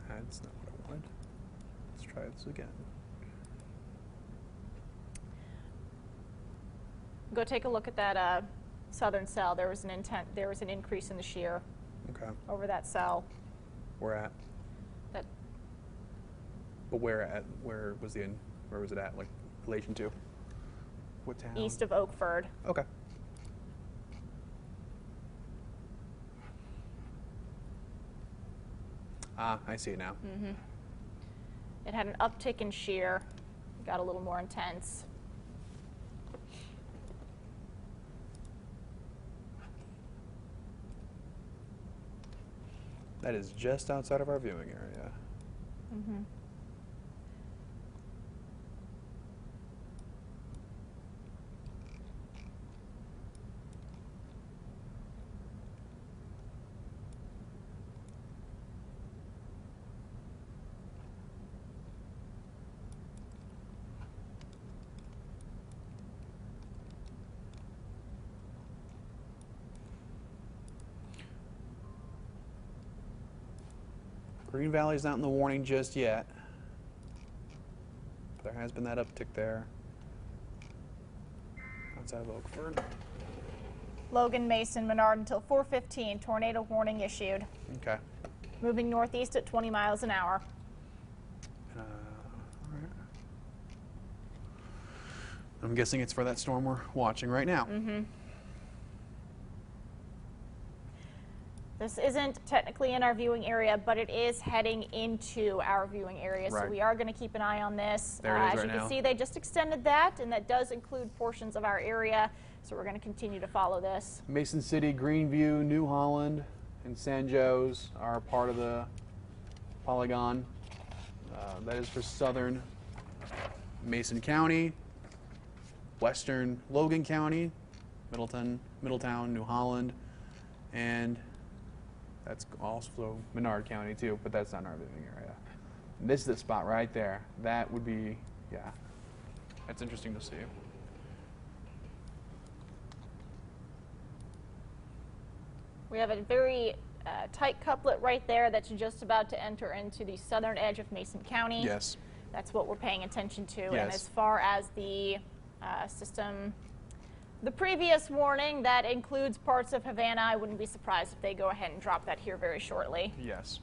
That's not what I wanted. Let's try this again. Go take a look at that southern cell. There was an increase in the shear over that cell. Where at? That. But where at? Where was it at? Like relation to? What town? East of Oakford. Okay. Ah, I see it now. Mm-hmm. It had an uptick in shear. It got a little more intense. That is just outside of our viewing area. Mm-hmm. Green Valley's not in the warning just yet. There has been that uptick there outside of Oakford. Logan, Mason, Menard until 4:15. Tornado warning issued. Okay. Moving northeast at 20 miles an hour. All right. I'm guessing it's for that storm we're watching right now. Mm-hmm. This isn't technically in our viewing area, but it is heading into our viewing area, Right. so we are going to keep an eye on this. There it is as right you now. can see, they just extended that, and that does include portions of our area, so we're going to continue to follow this. Mason City, Greenview, New Holland, and San Jose are part of the polygon. That is for southern Mason County, western Logan County, Middletown, New Holland, and that's also Menard County too, but that's not in our living area. This is the spot right there. That would be, yeah, that's interesting to see. We have a very tight couplet right there that's just about to enter into the southern edge of Mason County. Yes. That's what we're paying attention to. Yes. And as far as the system, the previous warning, that includes parts of Havana. I wouldn't be surprised if they go ahead and drop that here very shortly. Yes.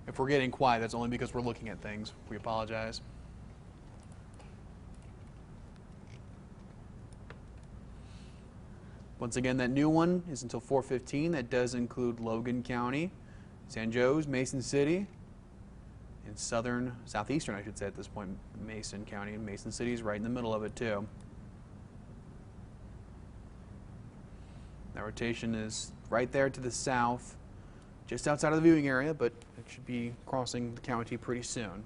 If we're getting quiet, that's only because we're looking at things. We apologize. Once again, that new one is until 4:15. That does include Logan County, San Jose, Mason City, and southeastern, I should say at this point, Mason County. And Mason City is right in the middle of it, too. That rotation is right there to the south, just outside of the viewing area, but it should be crossing the county pretty soon.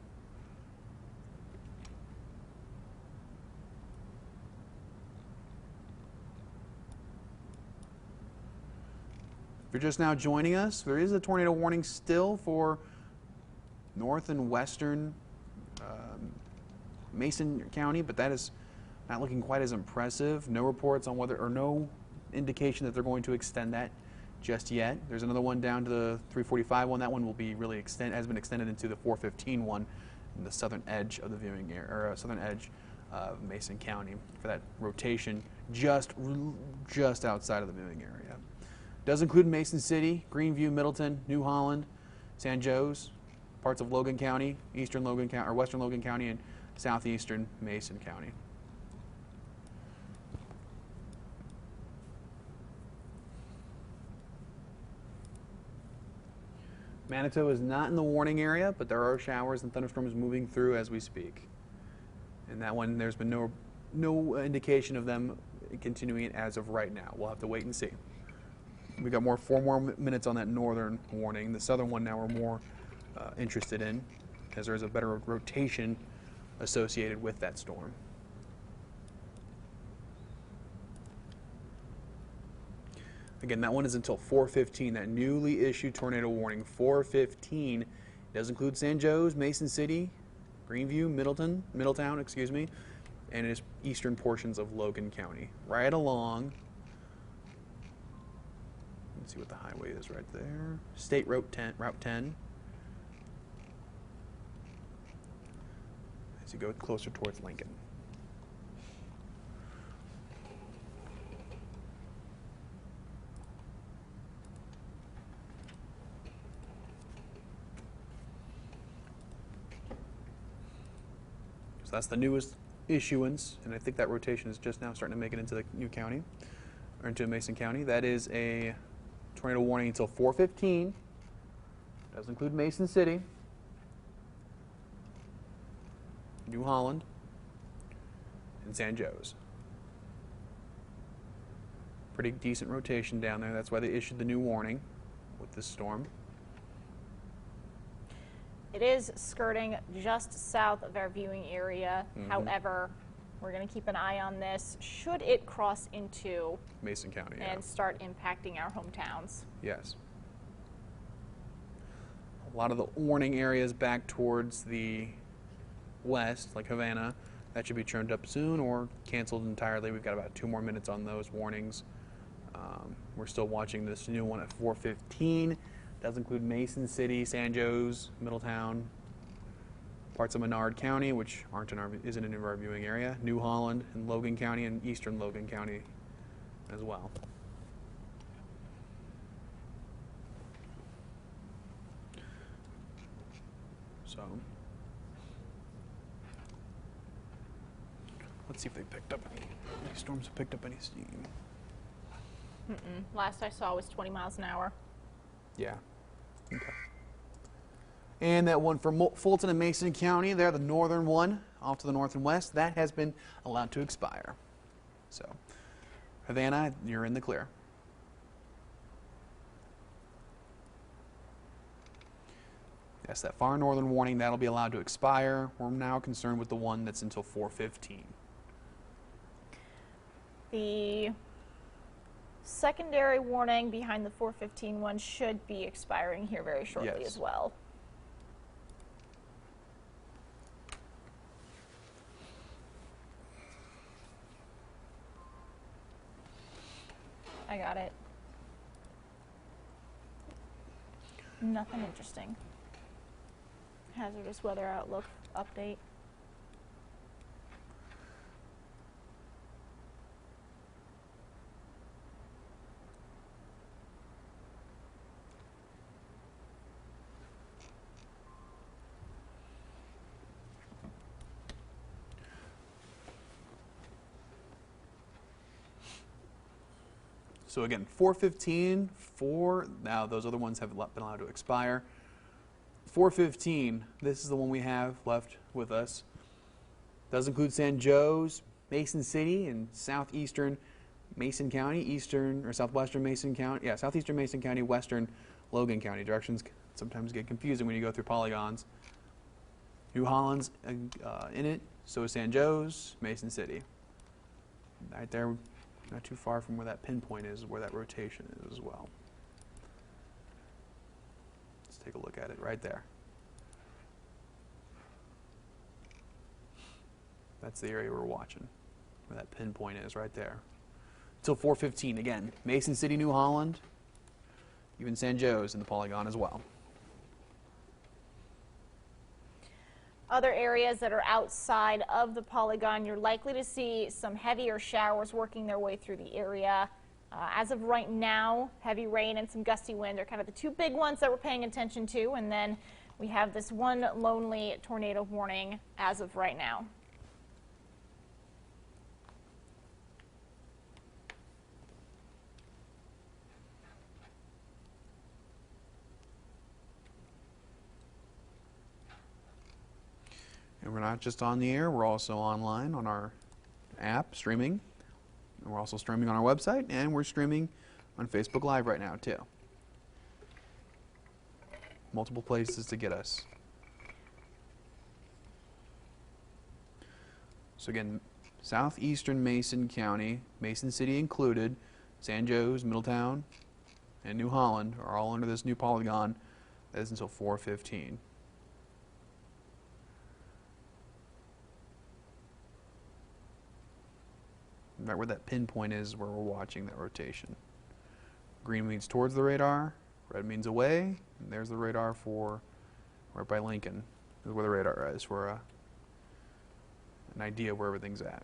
If you're just now joining us, there is a tornado warning still for north and western Mason County, but that is not looking quite as impressive. No reports on whether, or no indication that they're going to extend that just yet. There's another one down to the 345 one. That one will be really has been extended into the 415 one in the southern edge of the viewing area, or southern edge of Mason County for that rotation just outside of the viewing area. Does include Mason City, Greenview, Middleton, New Holland, San Jose, parts of Logan County, eastern Logan County, or western Logan County, and southeastern Mason County. Manito is not in the warning area, but there are showers and thunderstorms moving through as we speak. And that one, there's been no indication of them continuing it as of right now. We'll have to wait and see. We got 4 more minutes on that northern warning. The southern one now we're more interested in, because there's a better rotation associated with that storm. Again, that one is until 4:15. That newly issued tornado warning, 4:15, does include San Jose, Mason City, Greenview, Middletown, excuse me, and it is eastern portions of Logan County, right along. Let's see what the highway is right there. State Route 10. As you go closer towards Lincoln. So that's the newest issuance, and I think that rotation is just now starting to make it into the new county, or into Mason County. That is a tornado warning until 4:15. Does include Mason City, New Holland, and San Jose. Pretty decent rotation down there. That's why they issued the new warning with this storm. It is skirting just south of our viewing area. However, we're going to keep an eye on this. Should it cross into Mason County, and start impacting our hometowns? Yes. A lot of the warning areas back towards the west, like Havana, that should be turned up soon or canceled entirely. We've got about 2 more minutes on those warnings. We're still watching this new one at 4:15. Does include Mason City, San Jose, Middletown, parts of Menard County, which isn't in our viewing area, New Holland, and Logan County, and eastern Logan County as well. So let's see if they picked up any storms have picked up any steam. Last I saw was 20 miles an hour. Yeah. Okay. And that one for Fulton and Mason County, they're the northern one, off to the north and west, that has been allowed to expire. So, Havana, you're in the clear. Yes, that far northern warning, that'll be allowed to expire. We're now concerned with the one that's until 4:15. The secondary warning behind the 4:15 one should be expiring here very shortly as well. I got it. Nothing interesting. Hazardous weather outlook update. So again, 415, now those other ones have been allowed to expire. 415, this is the one we have left with us. Does include San Joe's, Mason City, and southeastern Mason County, southwestern Mason County, southeastern Mason County, western Logan County. Directions sometimes get confusing when you go through polygons. New Holland's in it, so is San Joe's, Mason City. Right there, not too far from where that pinpoint is, where that rotation is as well. Let's take a look at it right there. That's the area we're watching, where that pinpoint is right there. Till 415 again. Mason City, New Holland, even San Joe's in the polygon as well. Other areas that are outside of the polygon, you're likely to see some heavier showers working their way through the area. As of right now, heavy rain and some gusty wind are kind of the two big ones that we're paying attention to, and then we have this one lonely tornado warning as of right now. And we're not just on the air, we're also online on our app streaming. And we're also streaming on our website, and we're streaming on Facebook Live right now too. Multiple places to get us. So again, southeastern Mason County, Mason City included, San Joe's, Middletown, and New Holland are all under this new polygon. That is until 415. Right where that pinpoint is where we're watching that rotation. Green means towards the radar, red means away, and there's the radar for right by Lincoln. This is where the radar is for an idea where everything's at.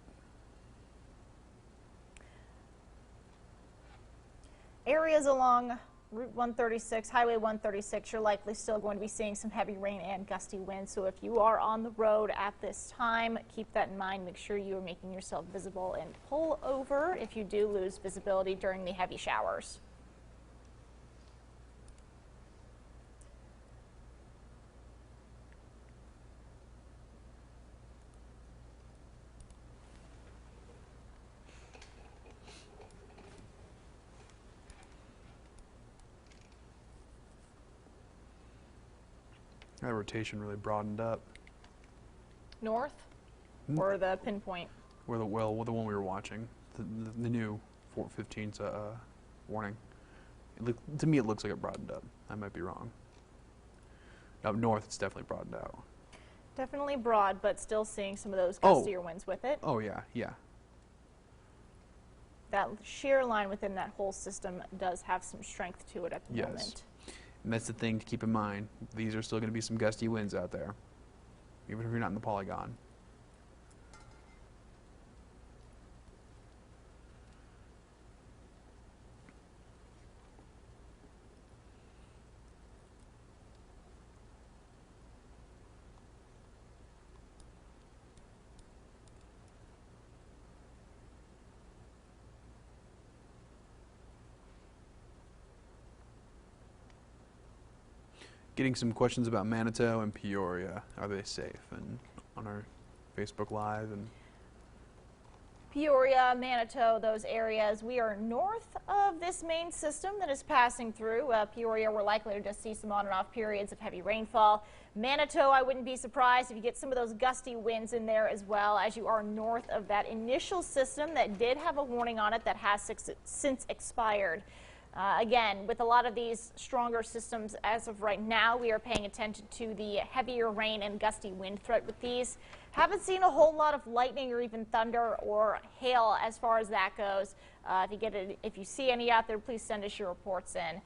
Areas along Route 136, Highway 136, you're likely still going to be seeing some heavy rain and gusty winds. So if you are on the road at this time, keep that in mind. Make sure you are making yourself visible and pull over if you do lose visibility during the heavy showers. That rotation really broadened up. North or the pinpoint? Where the the one we were watching, the new 415's warning. To me, it looks like it broadened up. I might be wrong. Up north, it's definitely broadened out. Definitely broad, but still seeing some of those gustier winds with it. Oh yeah, yeah. That shear line within that whole system does have some strength to it at the moment. And that's the thing to keep in mind. These are still going to be some gusty winds out there, even if you're not in the polygon. Getting some questions about Manito and Peoria. Are they safe? And on our Facebook Live and Peoria, Manito, those areas. We are north of this main system that is passing through. Peoria, we're likely to just see some on and off periods of heavy rainfall. Manito, I wouldn't be surprised if you get some of those gusty winds in there as well, as you are north of that initial system that did have a warning on it that has since expired. Again, with a lot of these stronger systems as of right now, we are paying attention to the heavier rain and gusty wind threat with these. Haven't seen a whole lot of lightning or even thunder or hail as far as that goes. If you see any out there, please send us your reports in.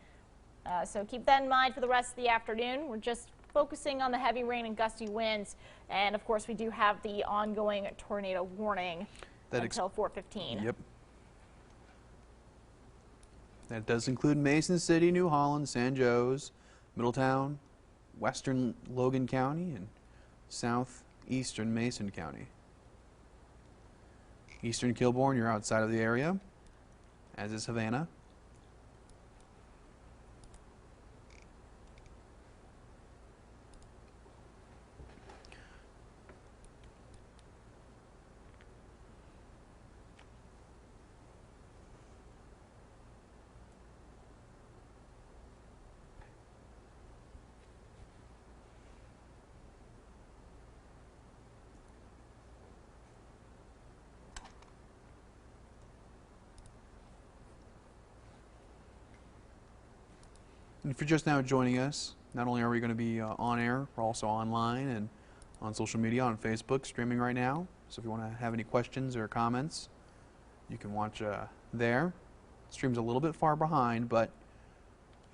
So keep that in mind for the rest of the afternoon. We're just focusing on the heavy rain and gusty winds. And of course, we do have the ongoing tornado warning until 4:15. Yep. That does include Mason City, New Holland, San Joe's, Middletown, western Logan County, and southeastern Mason County. Eastern Kilbourne, you're outside of the area, as is Havana. And if you're just now joining us, not only are we going to be on air, we're also online and on social media, on Facebook, streaming right now. So if you want to have any questions or comments, you can watch there. The stream's a little bit far behind, but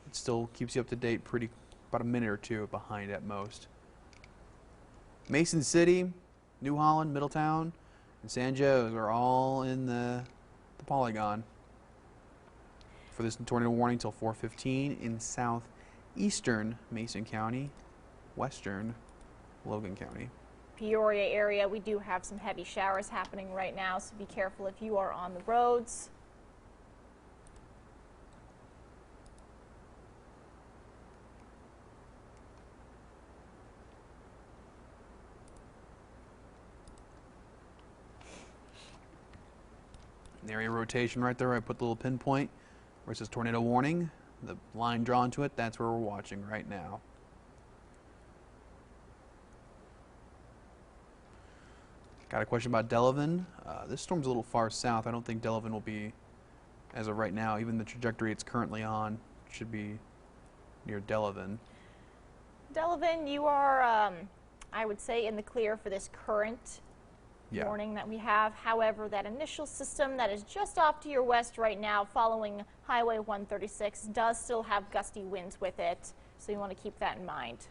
it still keeps you up to date about a minute or two behind at most. Mason City, New Holland, Middletown, and San Jose are all in the polygon for this tornado warning till 4:15 in southeastern Mason County, western Logan County. Peoria area, we do have some heavy showers happening right now, so be careful if you are on the roads. An area rotation right there, I put the little pinpoint where it says tornado warning. The line drawn to it, that's where we're watching right now. Got a question about Delavan. This storm's a little far south. I don't think Delavan will be, as of right now, even the trajectory it's currently on should be near Delavan. Delavan, you are, I would say, in the clear for this current warning that we have. However, that initial system that is just off to your west right now following Highway 136 does still have gusty winds with it, so you want to keep that in mind.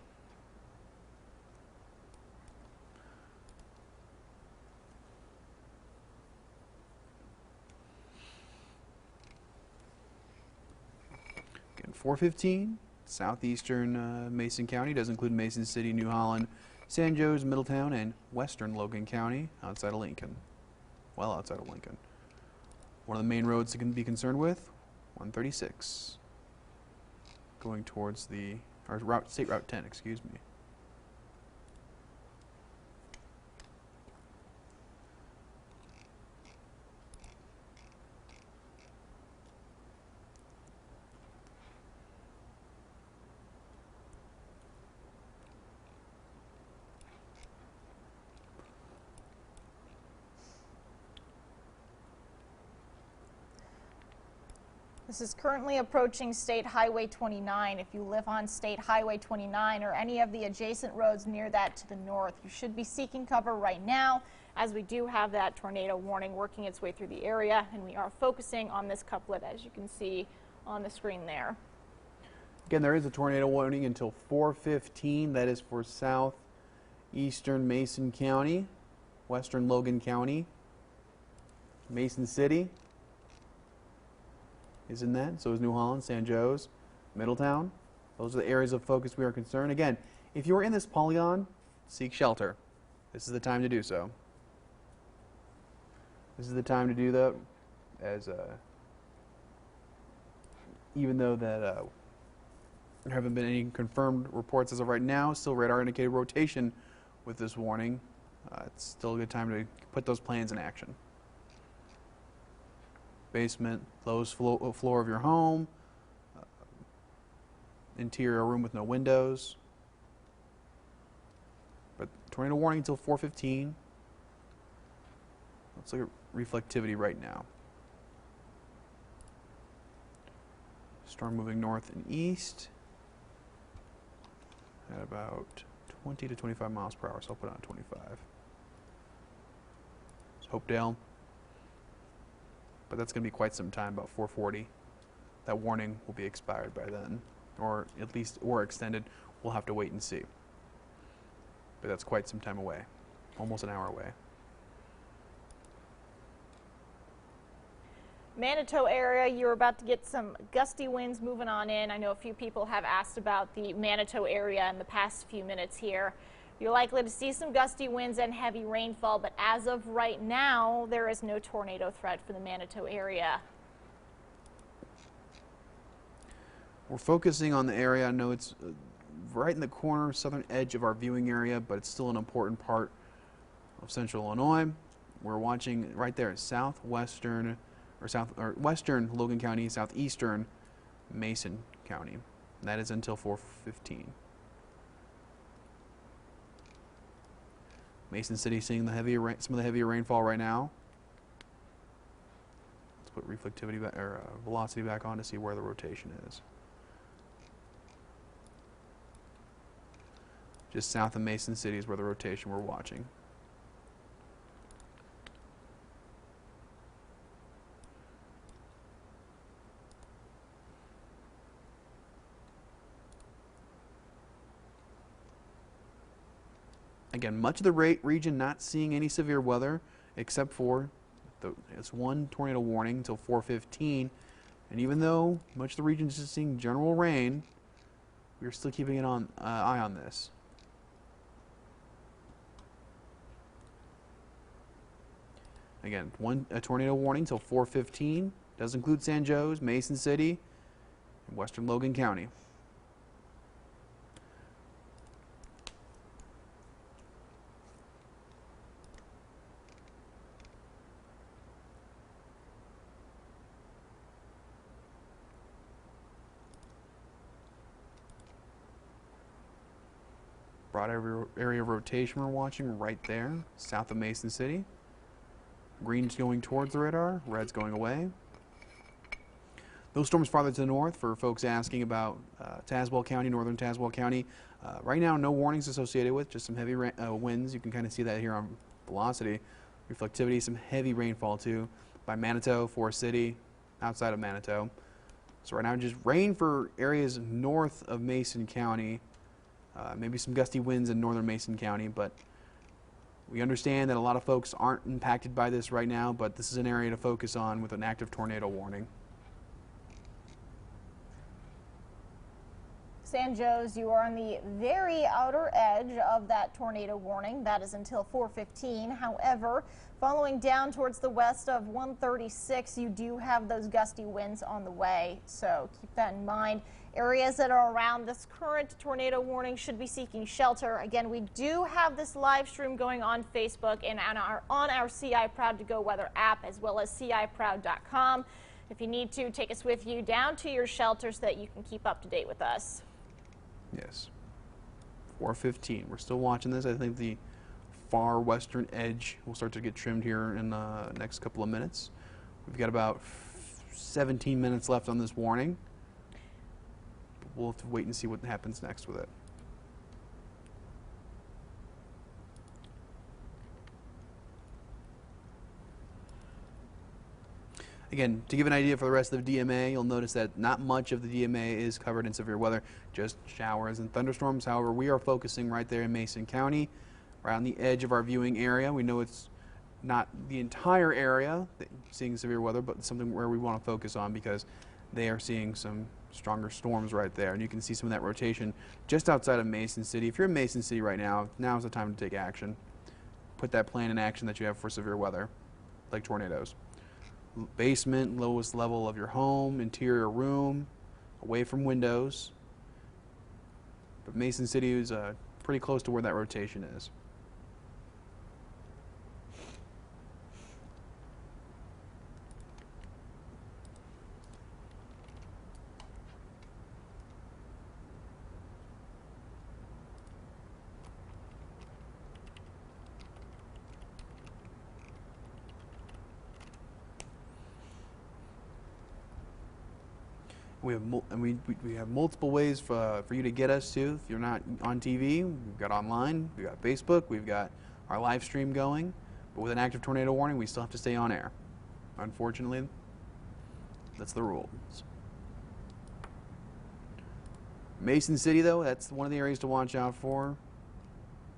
Again, 4:15, southeastern Mason County does include Mason City, New Holland, San Jose, Middletown, and western Logan County outside of Lincoln. Well outside of Lincoln. One of the main roads to be concerned with, 136. Going towards State Route 10, excuse me. This is currently approaching State Highway 29. If you live on State Highway 29 or any of the adjacent roads near that to the north, you should be seeking cover right now, as we do have that tornado warning working its way through the area, and we are focusing on this couplet, as you can see on the screen there. Again, there is a tornado warning until 4:15. That is for southeastern Mason County, western Logan County, Mason City is in that. So is New Holland, San Jose, Middletown. Those are the areas of focus we are concerned. Again, if you are in this polygon, seek shelter. This is the time to do so. This is the time to do that, as even though that there haven't been any confirmed reports as of right now, still radar indicated rotation with this warning. It's still a good time to put those plans in action. Basement, lowest floor of your home, interior room with no windows. But tornado warning until 4:15. Let's look at reflectivity right now. Storm moving north and east at about 20 to 25 miles per hour, so I'll put it on 25. It's Hopedale. But that's going to be quite some time, about 4:40. That warning will be expired by then, or at least, or extended. We'll have to wait and see. But that's quite some time away, almost an hour away. Manito area, you're about to get some gusty winds moving on in. I know a few people have asked about the Manito area in the past few minutes here. You're likely to see some gusty winds and heavy rainfall, but as of right now, there is no tornado threat for the Manito area. We're focusing on the area. I know it's right in the corner, southern edge of our viewing area, but it's still an important part of central Illinois. We're watching right there, southwestern or western Logan County, southeastern Mason County. And that is until 4:15. Mason City seeing the some of the heavier rainfall right now. Let's put reflectivity back, or velocity back on to see where the rotation is. just south of Mason City is where the rotation we're watching. Again, much of the region not seeing any severe weather except for it's one tornado warning until 4:15. And even though much of the region is just seeing general rain, we're still keeping an eye on this. Again, a tornado warning until 4:15. Does include San Jose, Mason City, and western Logan County. Broad area of rotation we're watching right there, south of Mason City. Green's going towards the radar, red's going away. Those storms farther to the north, for folks asking about Tazewell County, northern Tazewell County. Right now, no warnings associated with, just some heavy winds. You can kind of see that here on velocity. Reflectivity, some heavy rainfall too, by Manito, Forest City, outside of Manito. So right now, just rain for areas north of Mason County. Maybe some gusty winds in northern Mason County, but we understand that a lot of folks aren't impacted by this right now, but this is an area to focus on with an active tornado warning. San Jose, you are on the very outer edge of that tornado warning. That is until 4:15. However, following down towards the west of 136, you do have those gusty winds on the way, so keep that in mind. Areas that are around this current tornado warning should be seeking shelter. Again, we do have this live stream going on Facebook and on our CI Proud to Go weather app, as well as ciproud.com. If you need to, take us with you down to your shelter so that you can keep up to date with us. Yes. 4:15. We're still watching this. I think the far western edge will start to get trimmed here in the next couple of minutes. We've got about 17 minutes left on this warning. We'll have to wait and see what happens next with it. Again, to give an idea for the rest of the DMA, you'll notice that not much of the DMA is covered in severe weather, just showers and thunderstorms. However, we are focusing right there in Mason County, right on the edge of our viewing area. We know it's not the entire area seeing severe weather, but something where we want to focus on because they are seeing some stronger storms right there. And you can see some of that rotation just outside of Mason City. If you're in Mason City right now, now's the time to take action. Put that plan in action that you have for severe weather, like tornadoes. Basement, lowest level of your home, interior room, away from windows. But Mason City is pretty close to where that rotation is. We have multiple ways for you to get us to. If you're not on TV, we've got online, we've got Facebook, we've got our live stream going. But with an active tornado warning, we still have to stay on air. Unfortunately, that's the rules. Mason City, though, that's one of the areas to watch out for.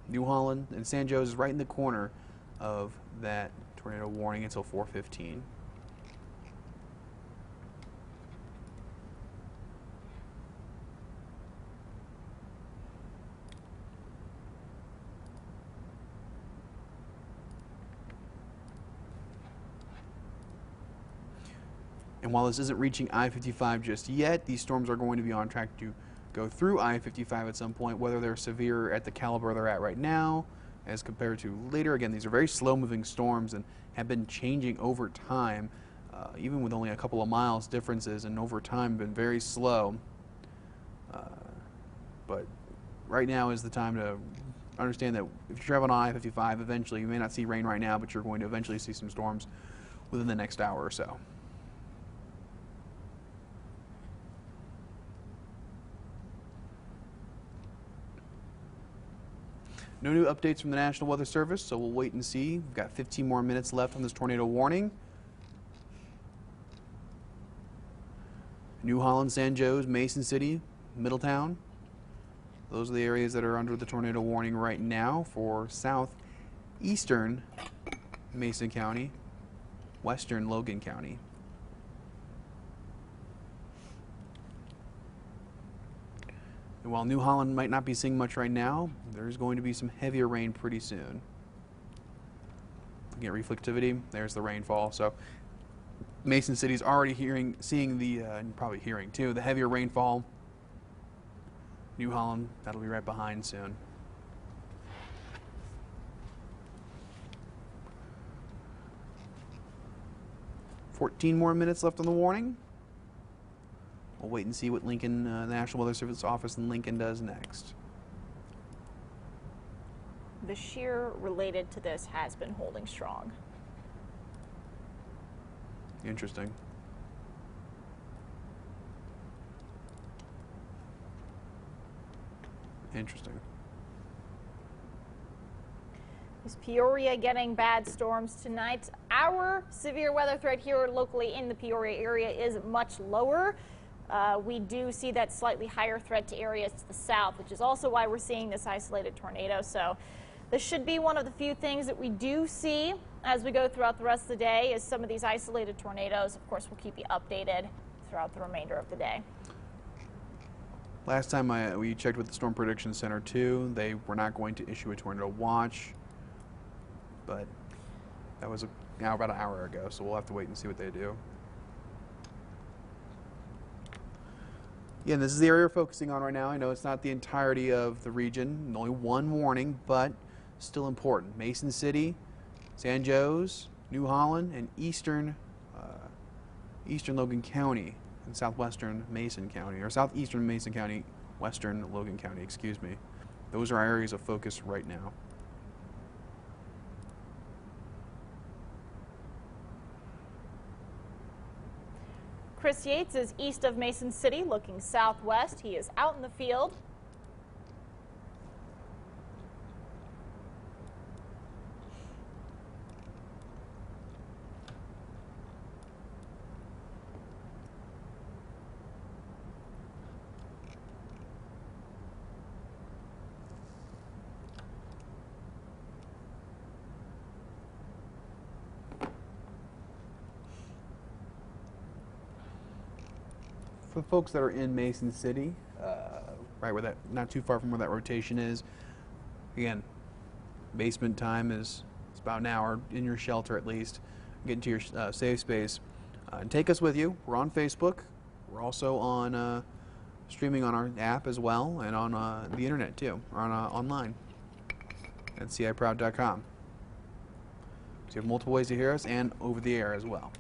New Holland and San Jose is right in the corner of that tornado warning until 4:15. And while this isn't reaching I-55 just yet, these storms are going to be on track to go through I-55 at some point, whether they're severe at the caliber they're at right now as compared to later. Again, these are very slow-moving storms and have been changing over time, even with only a couple of miles differences, and over time been very slow. But right now is the time to understand that if you travel on I-55, eventually, you may not see rain right now, but you're going to eventually see some storms within the next hour or so. No new updates from the National Weather Service, so we'll wait and see. We've got 15 more minutes left on this tornado warning. New Holland, San Jose, Mason City, Middletown. Those are the areas that are under the tornado warning right now for southeastern Mason County, western Logan County. And while New Holland might not be seeing much right now, there's going to be some heavier rain pretty soon. Looking at reflectivity, there's the rainfall. So Mason City's already seeing the, and probably hearing too, the heavier rainfall. New Holland, that'll be right behind soon. $14 more minutes left on the warning. We'll wait and see what Lincoln, the National Weather Service office in Lincoln does next. The shear related to this has been holding strong. Interesting. Interesting. Is Peoria getting bad storms tonight? Our severe weather threat here locally in the Peoria area is much lower. We do see that slightly higher threat to areas to the south, which is also why we're seeing this isolated tornado. So this should be one of the few things that we do see as we go throughout the rest of the day is some of these isolated tornadoes. Of course, we'll keep you updated throughout the remainder of the day. Last time we checked with the Storm Prediction Center too, they were not going to issue a tornado watch, but that was now about an hour ago, so we'll have to wait and see what they do. Again, this is the area we're focusing on right now. I know it's not the entirety of the region, only one warning, but still important. Mason City, San Jose, New Holland, and eastern Logan County and southwestern Mason County, or southeastern Mason County, western Logan County, excuse me. Those are our areas of focus right now. Chris Yates is east of Mason City, looking southwest. He is out in the field. For the folks that are in Mason City, right where that, not too far from where that rotation is, again, basement time is it's about an hour in your shelter at least. Get into your safe space. And take us with you. We're on Facebook. We're also on streaming on our app as well, and on the internet too, or on online at ciproud.com. So you have multiple ways to hear us, and over the air as well.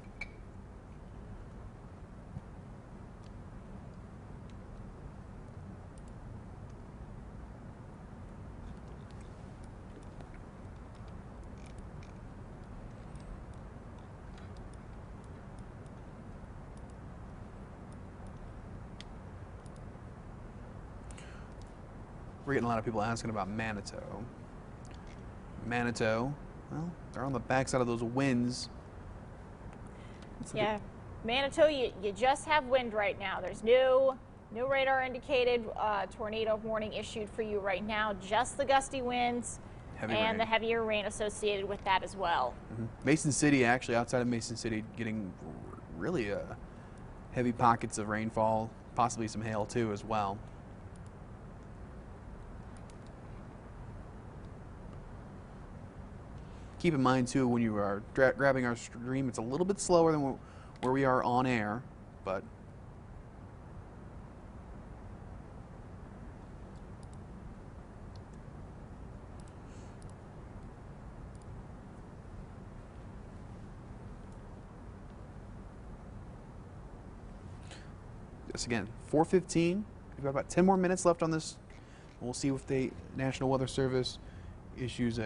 We're getting a lot of people asking about Manito. Manito, well, they're on the backside of those winds. Yeah, Manito, you just have wind right now. There's no radar indicated tornado warning issued for you right now. Just the gusty winds and the heavier rain associated with that as well. Mason City, actually, outside of Mason City, getting really heavy pockets of rainfall, possibly some hail too as well. Keep in mind too, when you are grabbing our stream, it's a little bit slower than where we are on air, but this again, 4:15. We've got about 10 more minutes left on this. We'll see if the National Weather Service issues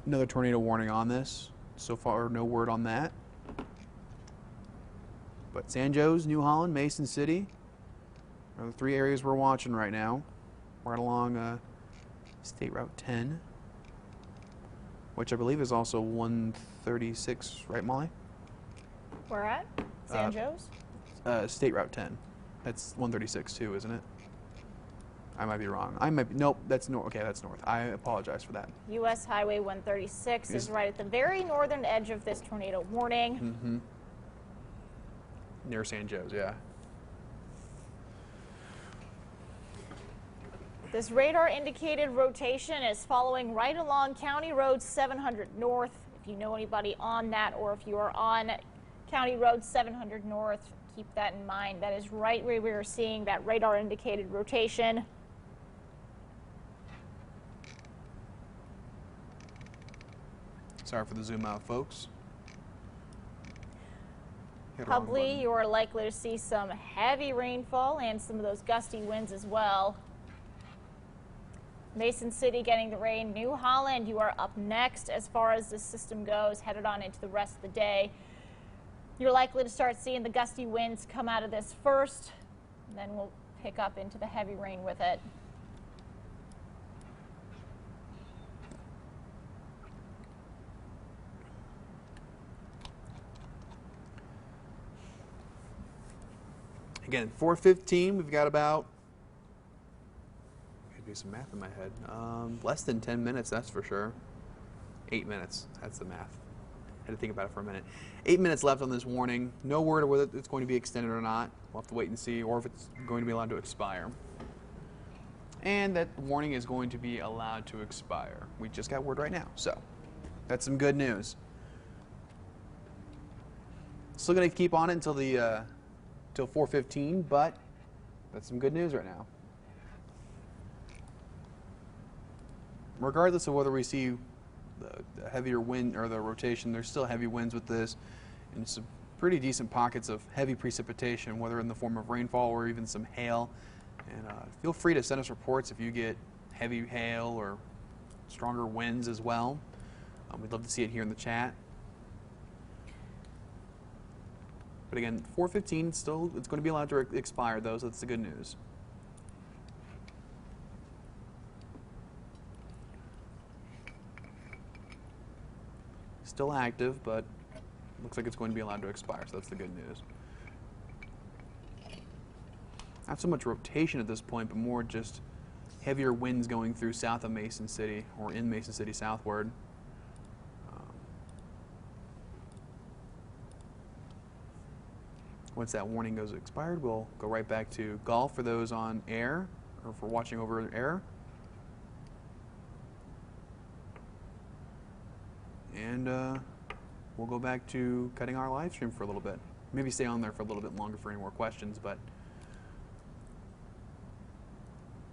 another tornado warning on this. So far, no word on that. But San Jose, New Holland, Mason City are the three areas we're watching right now. Right along State Route 10, which I believe is also 136, right, Molly? Where at? San Joe's? State Route 10. That's 136 too, isn't it? I might be wrong. Nope, that's north. Okay, that's north. I apologize for that. U.S. Highway 136 is right at the very northern edge of this tornado warning. Mm-hmm. Near San Joe's, yeah. This radar indicated rotation is following right along County Road 700 North. If you know anybody on that, or if you are on County Road 700 North, keep that in mind. That is right where we are seeing that radar indicated rotation. Sorry for the zoom out, folks. Probably you are likely to see some heavy rainfall and some of those gusty winds as well. Mason City getting the rain. New Holland, you are up next as far as this system goes, headed on into the rest of the day. You're likely to start seeing the gusty winds come out of this first, and then we'll pick up into the heavy rain with it. Again, 4:15. We've got about, do some math in my head. Less than 10 minutes, that's for sure. 8 minutes. That's the math. Had to think about it for a minute. 8 minutes left on this warning. No word of whether it's going to be extended or not. We'll have to wait and see, or if it's going to be allowed to expire. And that warning is going to be allowed to expire. We just got word right now, so that's some good news. Still going to keep on it until the till 4:15, but that's some good news right now. Regardless of whether we see the heavier wind or the rotation, there's still heavy winds with this, and some pretty decent pockets of heavy precipitation, whether in the form of rainfall or even some hail. And feel free to send us reports if you get heavy hail or stronger winds as well. We'd love to see it here in the chat. But again, 4:15, still, it's going to be allowed to expire, though, so that's the good news. Still active, but looks like it's going to be allowed to expire, so that's the good news. Not so much rotation at this point, but more just heavier winds going through south of Mason City, or in Mason City southward. Once that warning goes expired, we'll go right back to golf for those on air, or for watching over air. And we'll go back to cutting our live stream for a little bit. Maybe stay on there for a little bit longer for any more questions, but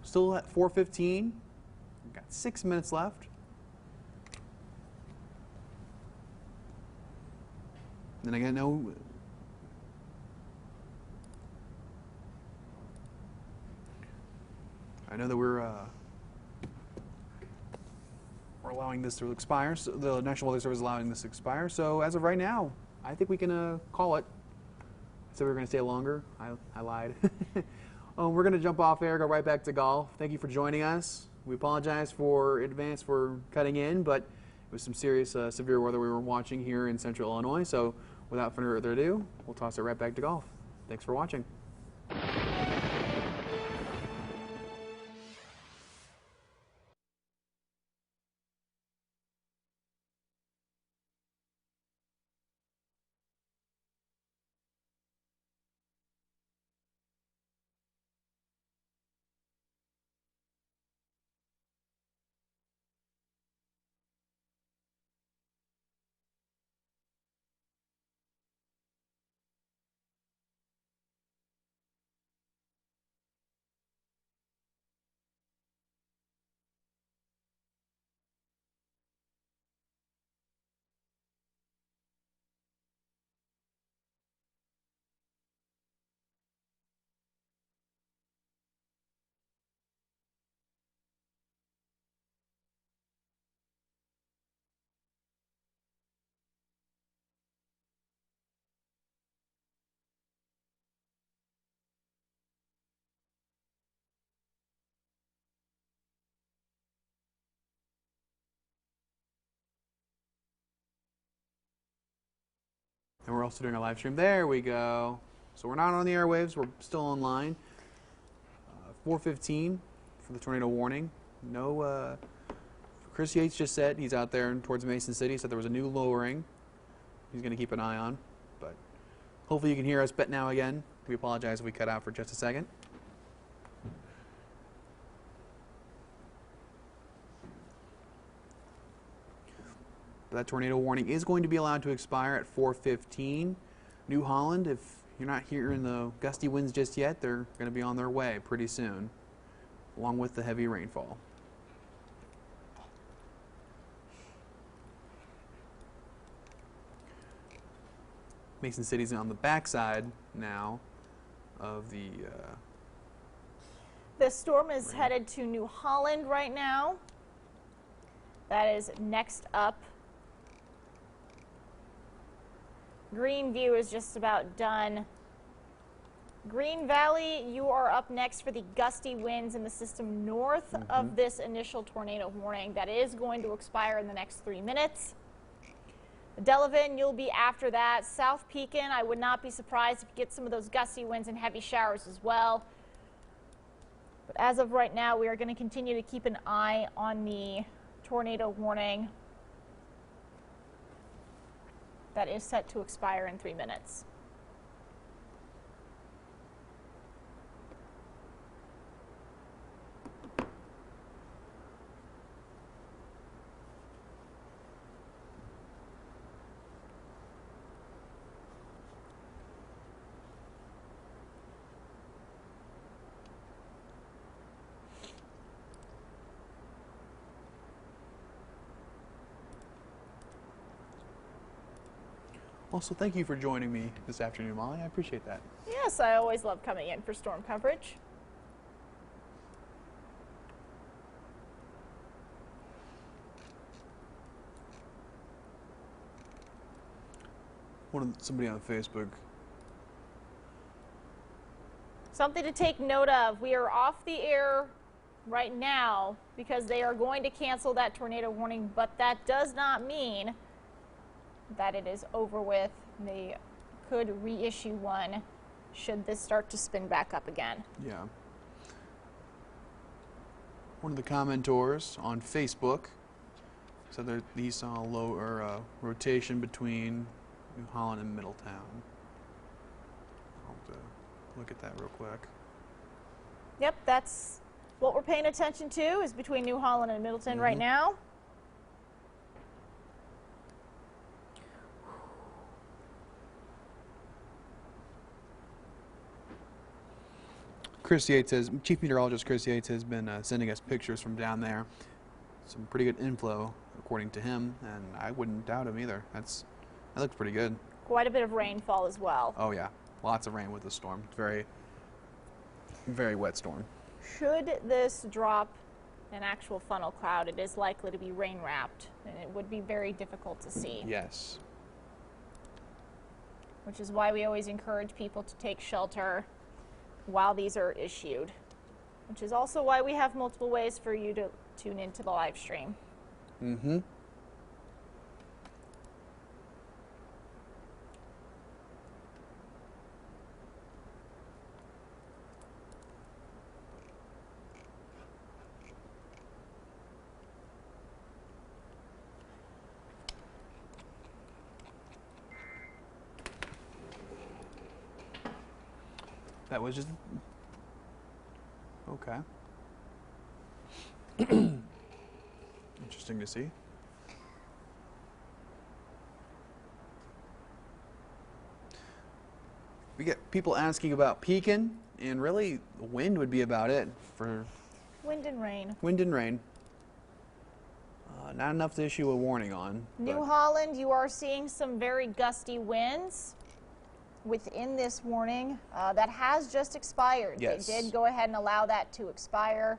still at 4:15. We've got 6 minutes left. Then again, I know that we're allowing this to expire. So the National Weather Service is allowing this to expire. So as of right now, I think we can call it. So we're going to stay longer. I lied. We're going to jump off air, go right back to golf. Thank you for joining us. We apologize for advance for cutting in, but it was some serious, severe weather we were watching here in Central Illinois. So without further ado, we'll toss it right back to golf. Thanks for watching. And we're also doing a live stream. There we go. So we're not on the airwaves. We're still online. 4:15 for the tornado warning. No, Chris Yates just said he's out there towards Mason City. Said there was a new lowering. He's going to keep an eye on. But hopefully you can hear us bet now again. We apologize if we cut out for just a second. That tornado warning is going to be allowed to expire at 4:15. New Holland, if you're not hearing the gusty winds just yet, they're going to be on their way pretty soon, along with the heavy rainfall. Mason City's on the backside now of the storm is headed to New Holland right now. That is next up. Greenview is just about done. Green Valley, you are up next for the gusty winds in the system north of this initial tornado warning that is going to expire in the next 3 minutes. Delavan, you'll be after that. South Pekin, I would not be surprised if you get some of those gusty winds and heavy showers as well. But as of right now, we are going to continue to keep an eye on the tornado warning that is set to expire in 3 minutes. Also, thank you for joining me this afternoon, Molly. I appreciate that. Yes, I always love coming in for storm coverage. Somebody on Facebook. Something to take note of. We are off the air right now because they are going to cancel that tornado warning, but that does not mean that it is over with. They could reissue one should this start to spin back up again. Yeah. One of the commentors on Facebook said that he saw a low rotation between New Holland and Middletown. I'll have to look at that real quick. Yep, that's what we're paying attention to, is between New Holland and Middleton right now. Chris Yates says, Chief Meteorologist Chris Yates has been sending us pictures from down there. Some pretty good inflow, according to him, and I wouldn't doubt him either. That looks pretty good. Quite a bit of rainfall as well. Oh yeah, lots of rain with the storm. It's very, very wet storm. Should this drop an actual funnel cloud, it is likely to be rain wrapped, and it would be very difficult to see. Yes. Which is why we always encourage people to take shelter while these are issued, which is also why we have multiple ways for you to tune into the live stream. That was just okay. Interesting to see. We get people asking about Pekin, and really the wind would be about it for Wind and rain. wind and rain. Not enough to issue a warning on. New Holland, you are seeing some very gusty winds within this warning. That has just expired. Yes. They did go ahead and allow that to expire.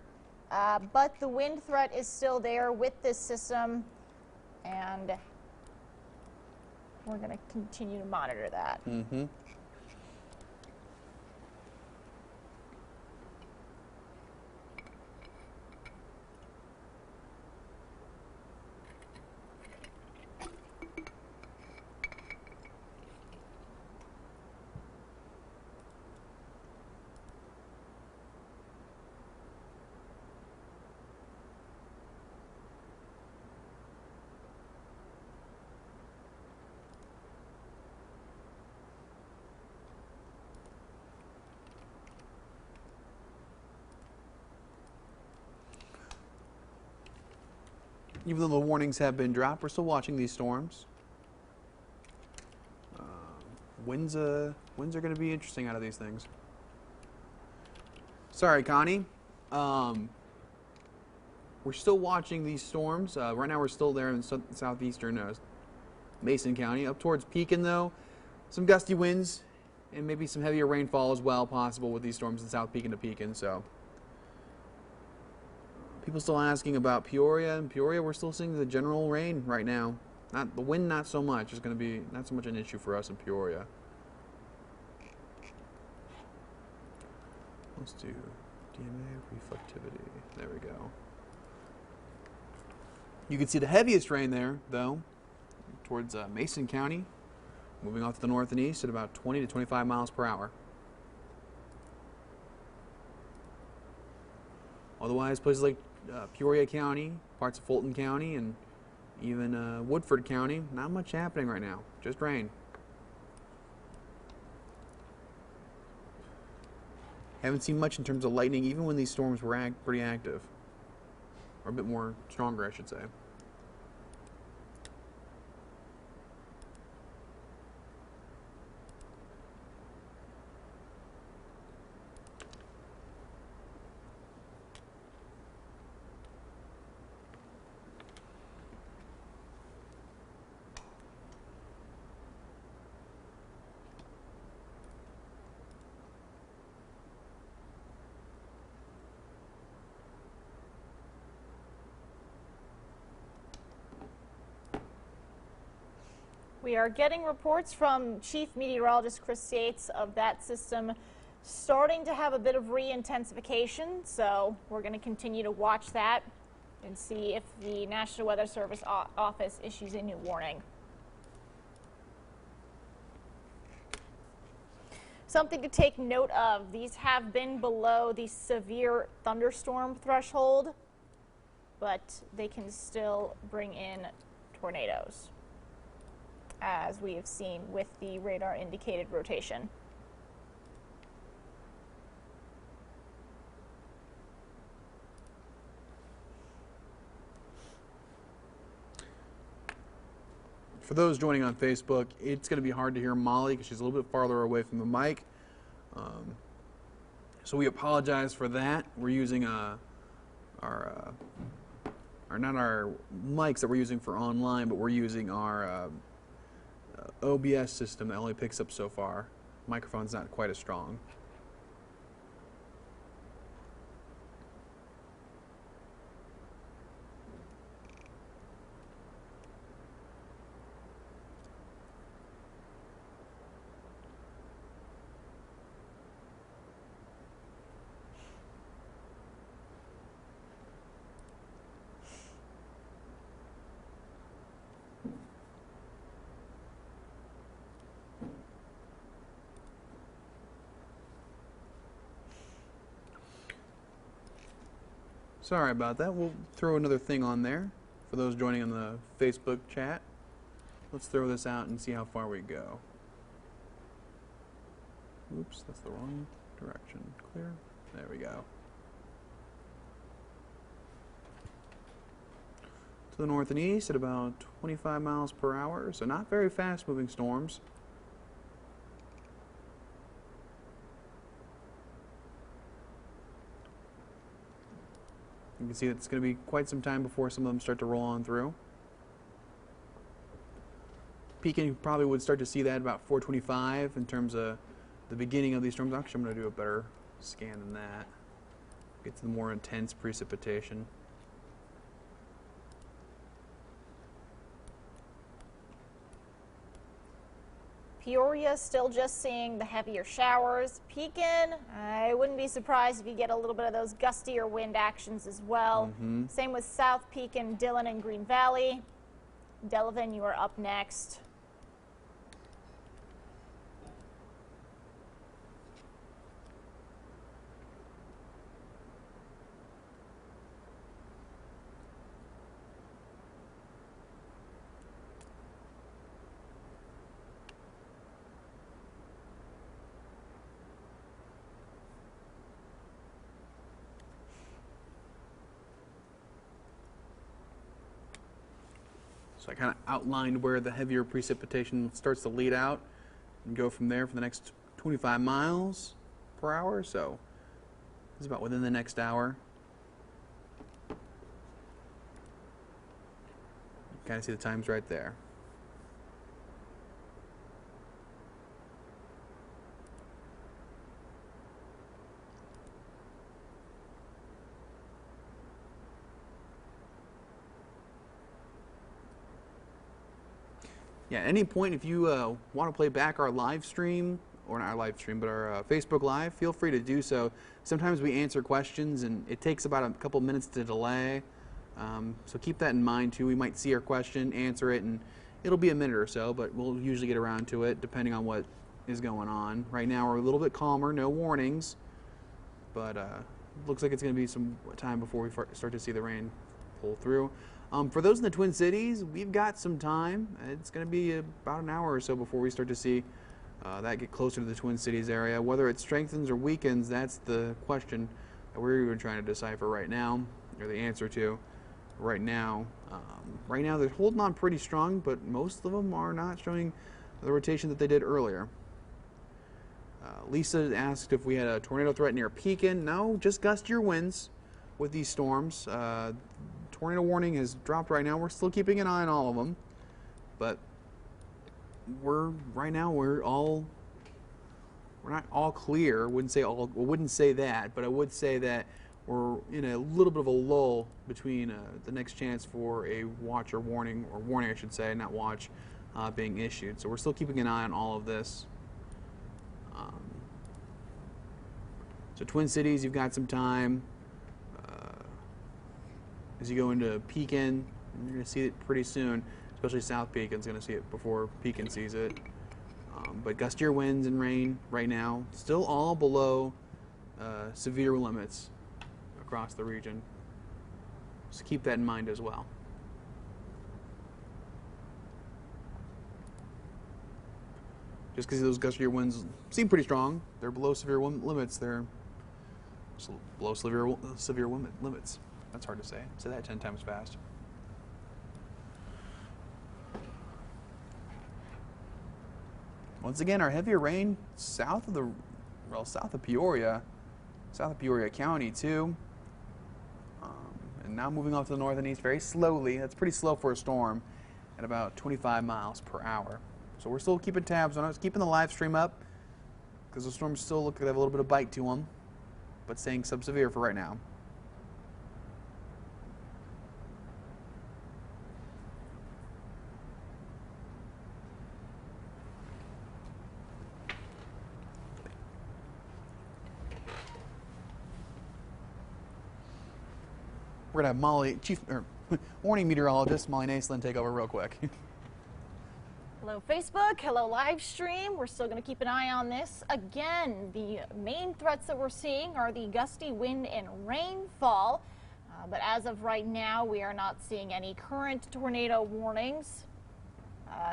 But the wind threat is still there with this system, and we're going to continue to monitor that. Even though the warnings have been dropped, we're still watching these storms. Winds are going to be interesting out of these things. Sorry, Connie. We're still watching these storms. Right now we're still there in southeastern Mason County. Up towards Pekin, though, some gusty winds and maybe some heavier rainfall as well possible with these storms in South Pekin to Pekin. So people still asking about Peoria. In Peoria, we're still seeing the general rain right now. Not the wind, not so much. It's going to be not so much an issue for us in Peoria. Let's do DMA reflectivity. There we go. You can see the heaviest rain there, though, towards Mason County, moving off to the north and east at about 20 to 25 miles per hour. Otherwise, places like Peoria County, parts of Fulton County, and even Woodford County, not much happening right now, just rain. Haven't seen much in terms of lightning, even when these storms were pretty active. Or a bit more stronger, I should say. We are getting reports from Chief Meteorologist Chris Yates of that system starting to have a bit of re-intensification, so we're going to continue to watch that and see if the National Weather Service office issues a new warning. Something to take note of, these have been below the severe thunderstorm threshold, but they can still bring in tornadoes, as we have seen with the radar indicated rotation. For those joining on Facebook, it's going to be hard to hear Molly because she's a little bit farther away from the mic. So we apologize for that. We're using not our mics that we're using for online, but we're using our OBS system that only picks up so far. Microphone's not quite as strong. Sorry about that. We'll throw another thing on there for those joining on the Facebook chat. Let's throw this out and see how far we go. Oops, that's the wrong direction. Clear. There we go. To the north and east at about 25 miles per hour, so not very fast moving storms. You can see it's going to be quite some time before some of them start to roll on through. Pekin, you probably would start to see that about 425 in terms of the beginning of these storms. Actually, I'm going to do a better scan than that. Get to the more intense precipitation. Peoria still just seeing the heavier showers. Pekin, I wouldn't be surprised if you get a little bit of those gustier wind actions as well. Same with South Pekin, Dillon, and Green Valley. Delavan, you are up next. So I kind of outlined where the heavier precipitation starts to lead out and go from there for the next 25 miles per hour. So it's about within the next hour. You kind of see the times right there. Yeah, at any point, if you want to play back our live stream, or not our live stream, but our Facebook Live, feel free to do so. Sometimes we answer questions, and it takes about a couple minutes to delay. So keep that in mind, too. We might see our question, answer it, and it'll be a minute or so, but we'll usually get around to it, depending on what is going on. Right now, we're a little bit calmer, no warnings, but looks like it's going to be some time before we start to see the rain pull through. For those in the Twin Cities, we've got some time. It's going to be about an hour or so before we start to see that get closer to the Twin Cities area. Whether it strengthens or weakens, that's the question that we're even trying to decipher right now, or the answer to right now. Right now, they're holding on pretty strong, but most of them are not showing the rotation that they did earlier. Lisa asked if we had a tornado threat near Pekin. No, just gustier winds with these storms. Tornado warning has dropped right now. We're still keeping an eye on all of them, but right now we're not all clear. Wouldn't say that, but I would say that we're in a little bit of a lull between the next chance for a watch or warning I should say, not watch, being issued. So we're still keeping an eye on all of this. So Twin Cities, you've got some time. As you go into Pekin, you're going to see it pretty soon, especially South Pekin's going to see it before Pekin sees it. But gustier winds and rain right now, still all below severe limits across the region. So keep that in mind as well. Just because those gustier winds seem pretty strong, they're below severe limits. They're below severe limits. That's hard to say. Say that 10 times fast. Once again, our heavier rain south of Peoria County too. And now moving off to the north and east very slowly. That's pretty slow for a storm at about 25 miles per hour. So we're still keeping tabs on it, keeping the live stream up because the storms still look like they have a little bit of bite to them, but staying subsevere for right now. We're going to have warning meteorologist Molly Naslin take over real quick. Hello Facebook, hello live stream. We're still going to keep an eye on this. Again, the main threats that we're seeing are the gusty wind and rainfall. But as of right now, we are not seeing any current tornado warnings.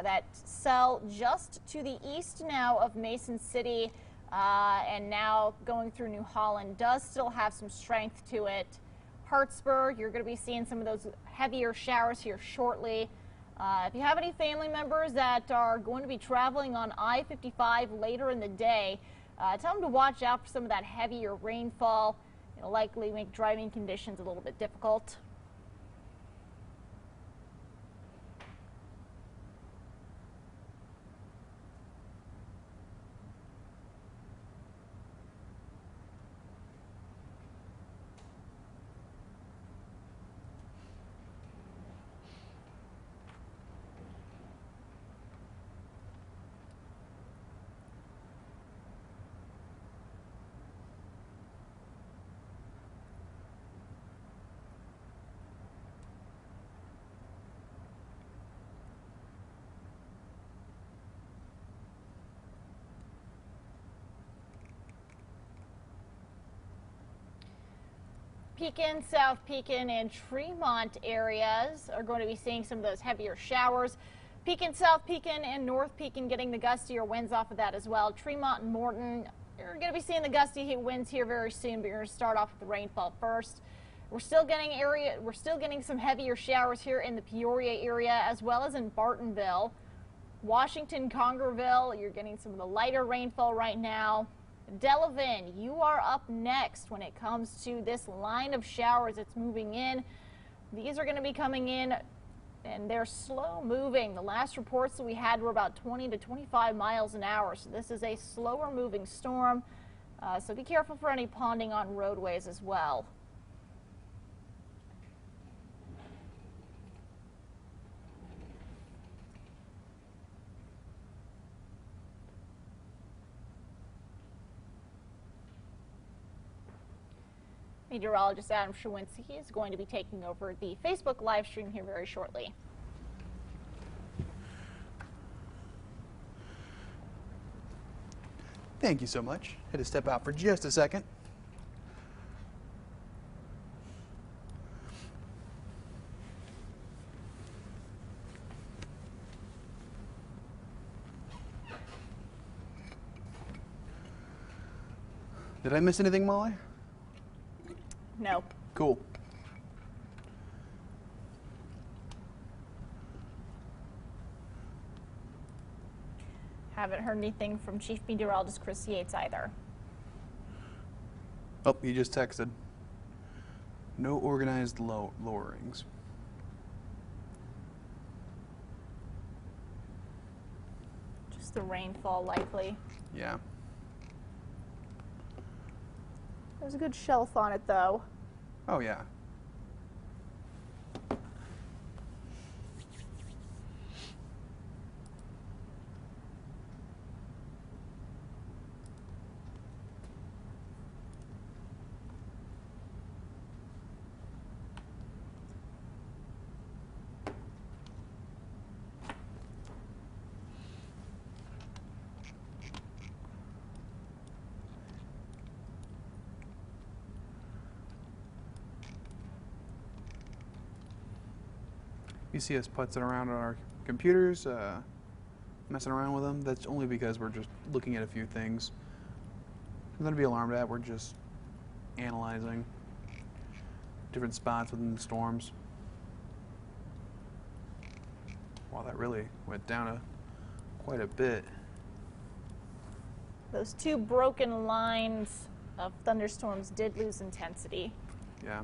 That cell just to the east now of Mason City and now going through New Holland does still have some strength to it. Hartsburg, you're going to be seeing some of those heavier showers here shortly. If you have any family members that are going to be traveling on I-55 later in the day, tell them to watch out for some of that heavier rainfall. It'll likely make driving conditions a little bit difficult. Pekin, South Pekin, and Tremont areas are going to be seeing some of those heavier showers. Pekin, South Pekin, and North Pekin getting the gustier winds off of that as well. Tremont and Morton, you're going to be seeing the gusty winds here very soon, but you're going to start off with the rainfall first. We're still getting some heavier showers here in the Peoria area as well as in Bartonville. Washington, Congerville, you're getting some of the lighter rainfall right now. Delavan, you are up next when it comes to this line of showers that's moving in. These are going to be coming in and they're slow moving. The last reports that we had were about 20 to 25 miles an hour. So this is a slower moving storm. So be careful for any ponding on roadways as well. Meteorologist Adam Shawinski is going to be taking over the Facebook live stream here very shortly. Thank you so much. Had to step out for just a second. Did I miss anything, Molly? No. Cool. Haven't heard anything from Chief Meteorologist Chris Yates either. Oh, he just texted. No organized lowerings. Just the rainfall likely. Yeah. There's a good shelf on it though. Oh, yeah. You see us putzing around on our computers, messing around with them. That's only because we're just looking at a few things. Nothing to be alarmed at. We're just analyzing different spots within the storms. Wow, that really went down quite a bit. Those two broken lines of thunderstorms did lose intensity. Yeah.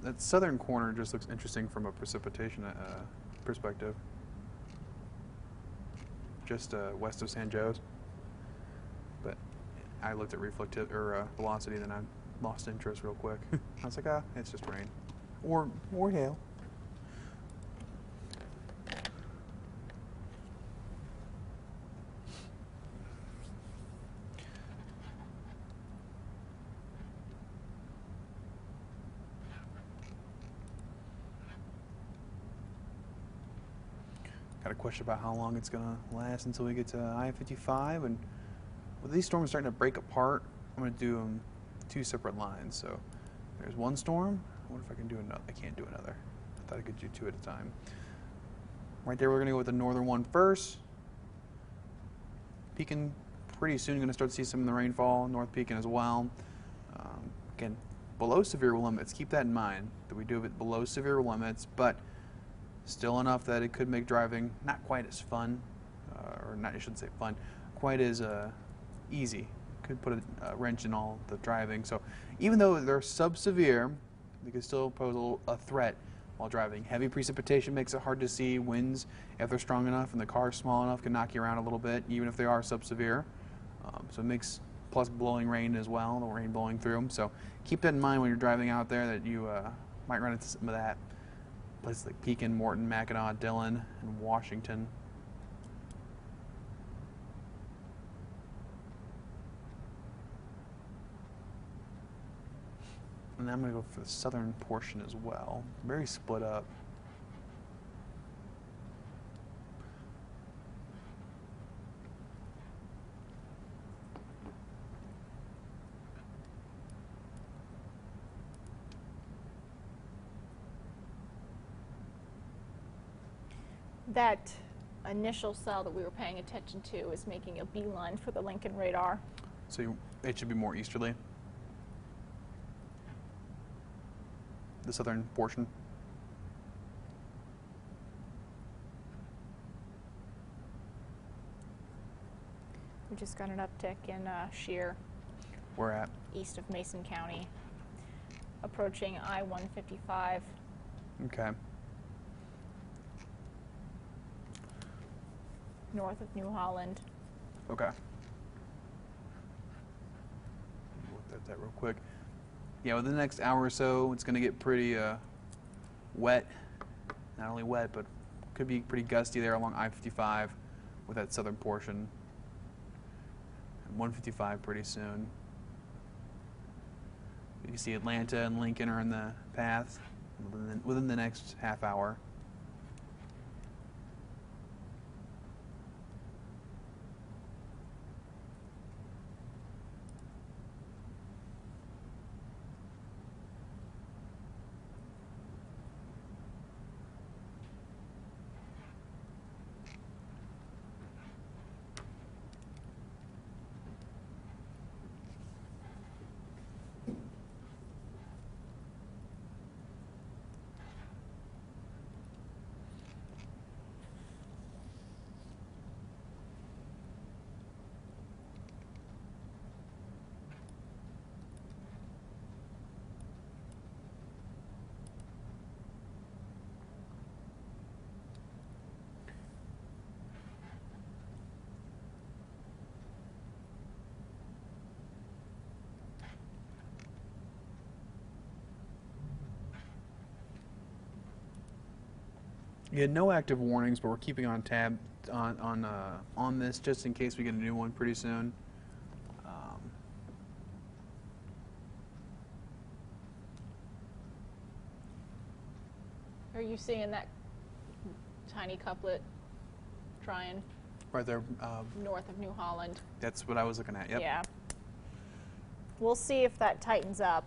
That southern corner just looks interesting from a precipitation perspective. Just west of San Joe's. But I looked at velocity, then I lost interest real quick. I was like, it's just rain. Or hail. Got a question about how long it's going to last until we get to I-55. And with these storms starting to break apart, I'm going to do them two separate lines. So there's one storm. I wonder if I can do another. I can't do another. I thought I could do two at a time. Right there, we're going to go with the northern one first. Pekin pretty soon. Going to start to see some of the rainfall. North Pekin as well. Again, below severe limits. Keep that in mind that we do it below severe limits, but still enough that it could make driving not quite as fun, or not, I shouldn't say fun, quite as easy. Could put a wrench in all the driving. So even though they're sub-severe, they could still pose a threat while driving. Heavy precipitation makes it hard to see. Winds, if they're strong enough and the car's small enough, can knock you around a little bit, even if they are sub-severe. So it makes, plus blowing rain as well, the rain blowing through them. So keep that in mind when you're driving out there, that you might run into some of that. Places like Pekin, Morton, Mackinac, Dillon, and Washington. And then I'm going to go for the southern portion as well. Very split up. That initial cell that we were paying attention to is making a beeline for the Lincoln radar. So it should be more easterly. the southern portion. We just got an uptick in shear We're at. east of Mason County, approaching I-155. Okay. North of New Holland. Okay. Look at that real quick. Yeah, within the next hour or so, it's going to get pretty wet. Not only wet, but could be pretty gusty there along I-55 with that southern portion. And 155 pretty soon. You can see Atlanta and Lincoln are in the path within the next half hour. Yeah, no active warnings, but we're keeping on tab on this just in case we get a new one pretty soon. Are you seeing that tiny couplet trying Right there. north of New Holland? That's what I was looking at. Yep. Yeah. We'll see if that tightens up.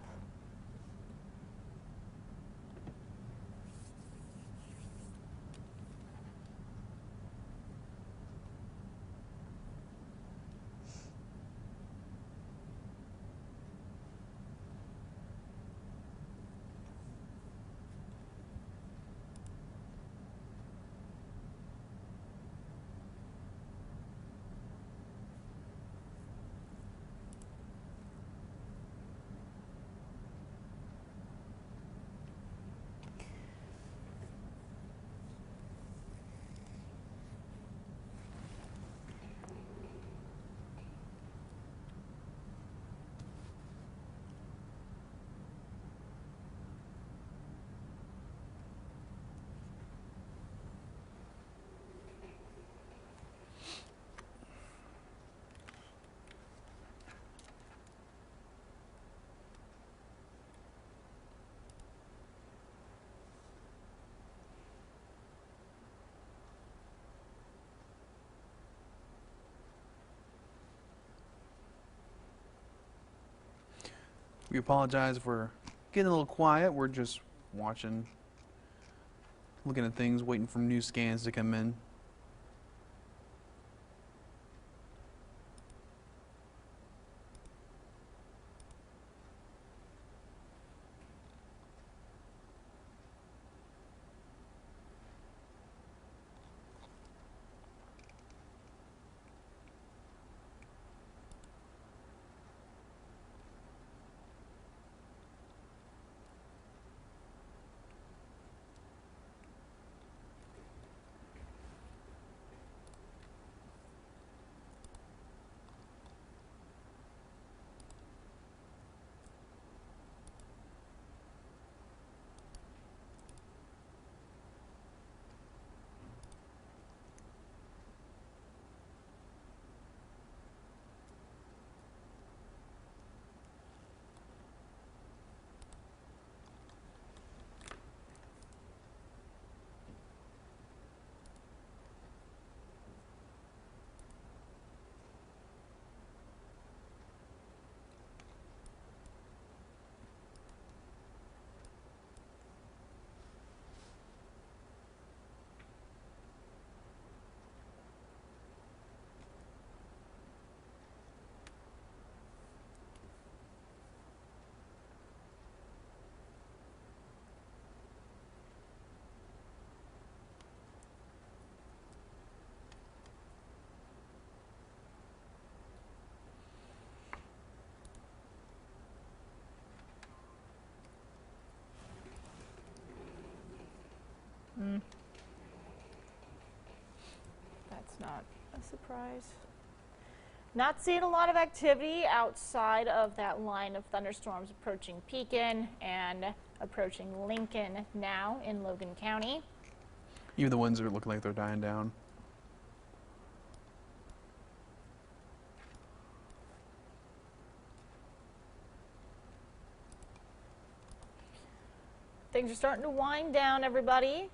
We apologize if we're getting a little quiet. We're just watching, looking at things, waiting for new scans to come in. Surprise. Not seeing a lot of activity outside of that line of thunderstorms approaching Pekin and approaching Lincoln now in Logan County. Even the ones that are looking like they're dying down. Things are starting to wind down, everybody.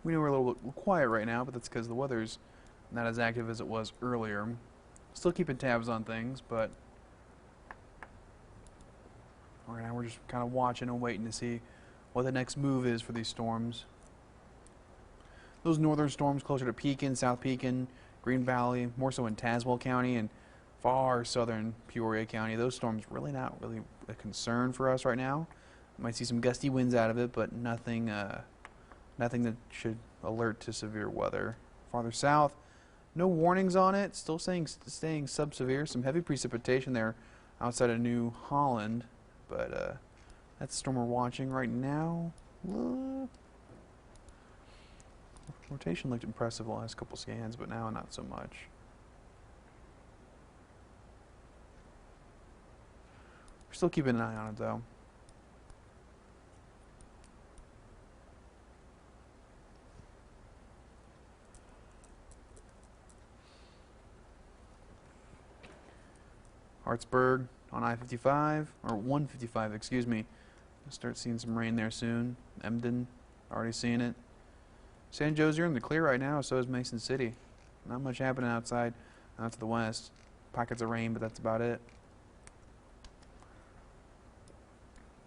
We know we're a little bit quiet right now, but that's because the weather's not as active as it was earlier. Still keeping tabs on things, but right now we're just kind of watching and waiting to see what the next move is for these storms. Those northern storms closer to Pekin, South Pekin, Green Valley, more so in Tazewell County and far southern Peoria County, those storms really not really a concern for us right now. Might see some gusty winds out of it, but nothing nothing that should alert to severe weather. Farther south, no warnings on it. Still staying sub-severe. Some heavy precipitation there outside of New Holland. But that's the storm we're watching right now. Rotation looked impressive the last couple scans, but now not so much. We're still keeping an eye on it, though. Hartsburg on I-55, or 155, excuse me. We'll start seeing some rain there soon. Emden, already seeing it. San Jose, you're in the clear right now, so is Mason City. Not much happening outside, out to the west. Pockets of rain, but that's about it.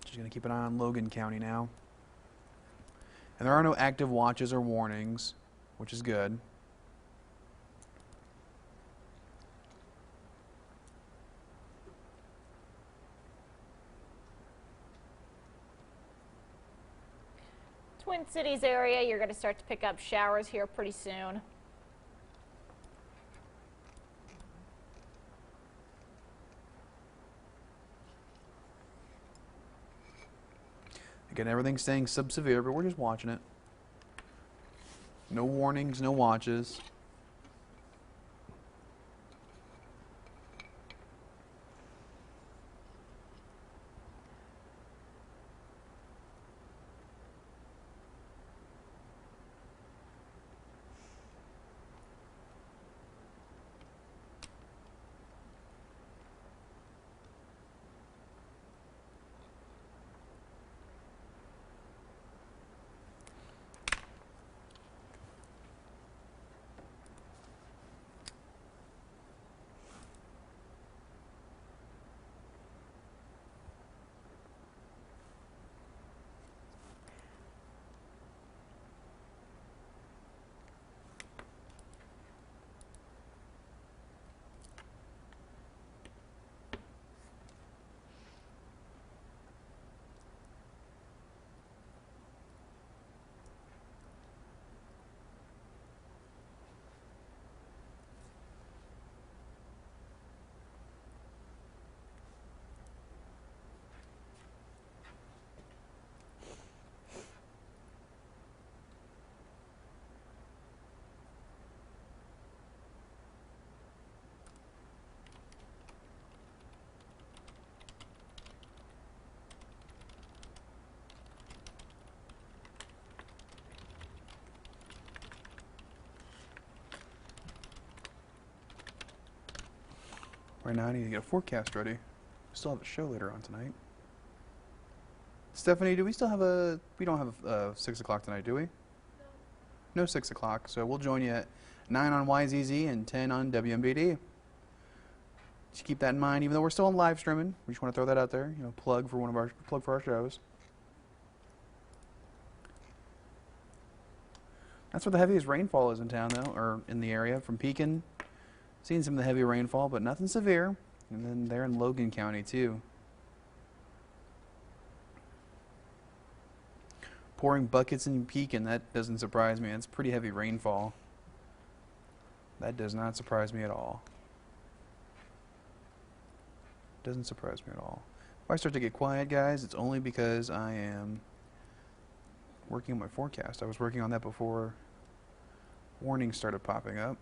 Just going to keep an eye on Logan County now. And there are no active watches or warnings, which is good. Twin Cities area, you're going to start to pick up showers here pretty soon. Again, everything's staying sub-severe, but we're just watching it. No warnings, no watches. Right now I need to get a forecast ready. Still have a show later on tonight. Stephanie, do we still have a? We don't have a 6 o'clock tonight, do we? No 6 o'clock. So we'll join you at 9 on YZZ and 10 on WMBD. Just keep that in mind. Even though we're still on live streaming, we just want to throw that out there. You know, plug for our shows. That's where the heaviest rainfall is in town, though, or in the area from Pekin. Seeing some of the heavy rainfall, but nothing severe. And then they're in Logan County too. Pouring buckets in Pekin, that doesn't surprise me. It's pretty heavy rainfall. That does not surprise me at all. Doesn't surprise me at all. If I start to get quiet, guys, it's only because I am working on my forecast. I was working on that before warnings started popping up.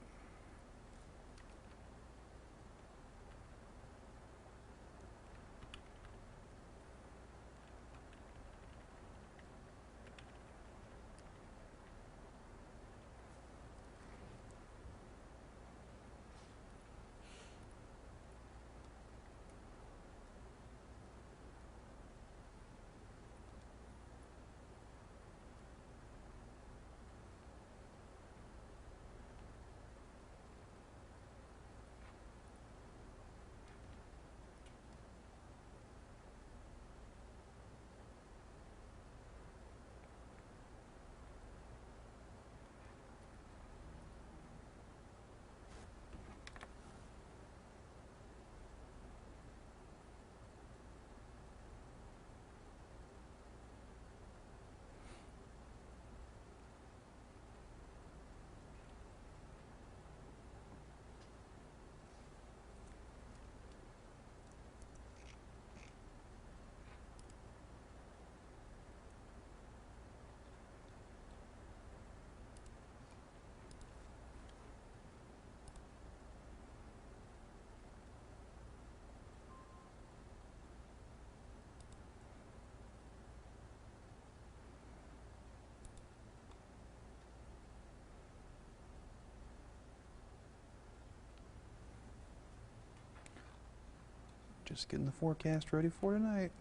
Just getting the forecast ready for tonight.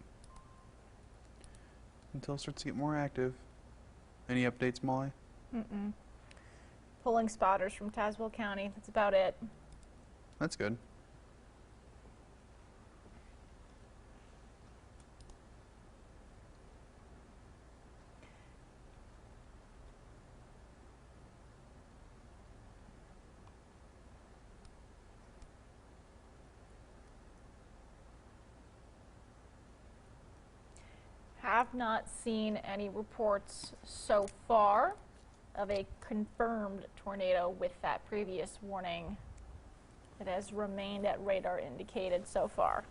Until it starts to get more active. Any updates, Molly? Mm-mm. Pulling spotters from Tazewell County. That's about it. That's good. Have not seen any reports so far of a confirmed tornado with that previous warning. It has remained at radar indicated so far.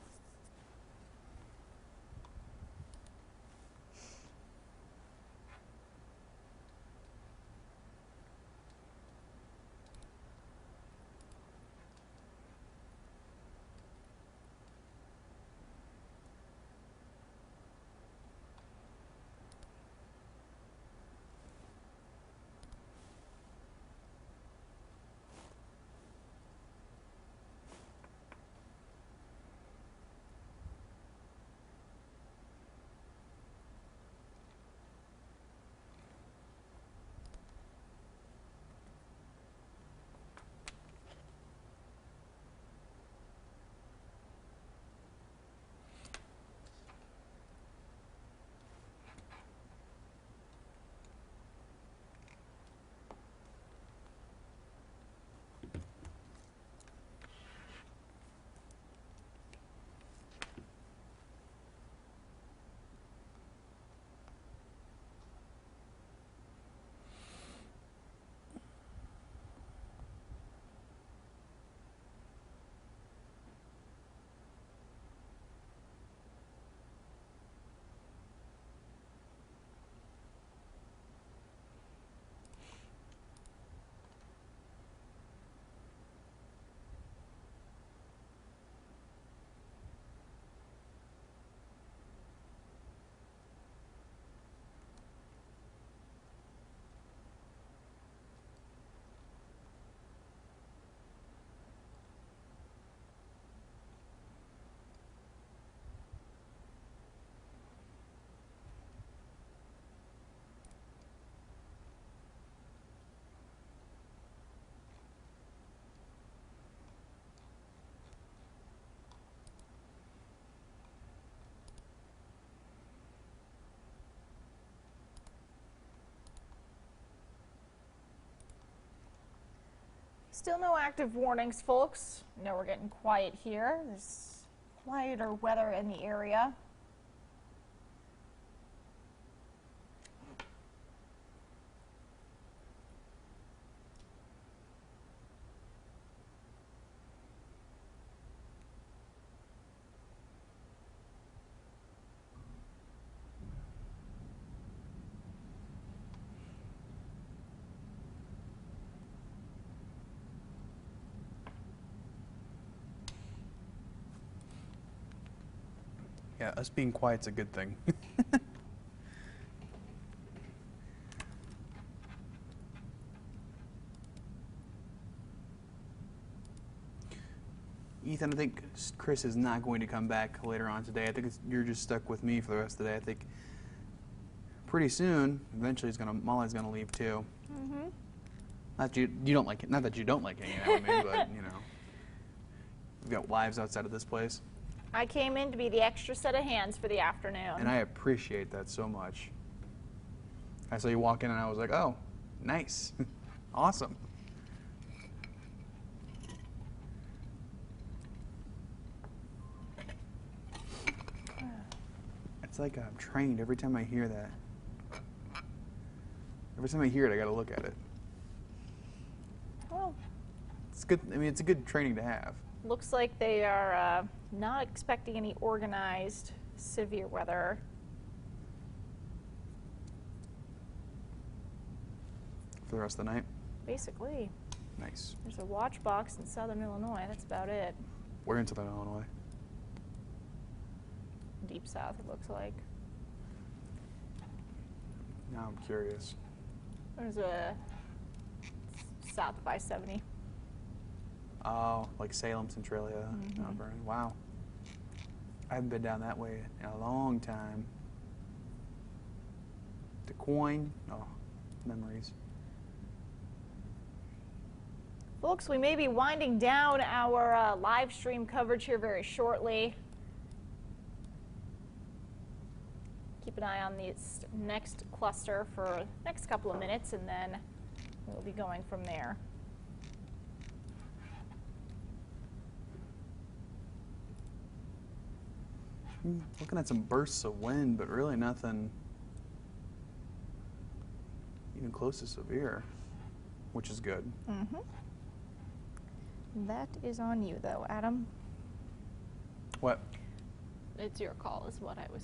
Still no active warnings, folks. No, we're getting quiet here. There's quieter weather in the area. Yeah, us being quiet's a good thing. Ethan, I think Chris is not going to come back later on today. I think you're just stuck with me for the rest of the day. I think pretty soon, eventually, Molly's gonna leave too. Mm-hmm. Not you don't like it. Not that you don't like hanging out with me, but you know, we've got lives outside of this place. I came in to be the extra set of hands for the afternoon. And I appreciate that so much. I saw you walk in and I was like, oh, nice. Awesome. It's like I'm trained every time I hear that. Every time I hear it, I gotta look at it. Well, It's good. I mean, it's a good training to have. looks like they are not expecting any organized severe weather. For the rest of the night. Basically, Nice. there's a watch box in southern Illinois. That's about it. We're in Southern Illinois. Deep south, it looks like. Now I'm curious. There's a south of I-70. Oh, like Salem, Centralia, Mount Vernon. Wow. I haven't been down that way in a long time. Des Moines. Oh, memories. Folks, we may be winding down our live stream coverage here very shortly. Keep an eye on this next cluster for the next couple of minutes, and then we'll be going from there. Looking at some bursts of wind, but really nothing even close to severe, which is good. Mm-hmm. That is on you, though, Adam. What? It's your call, is what I was.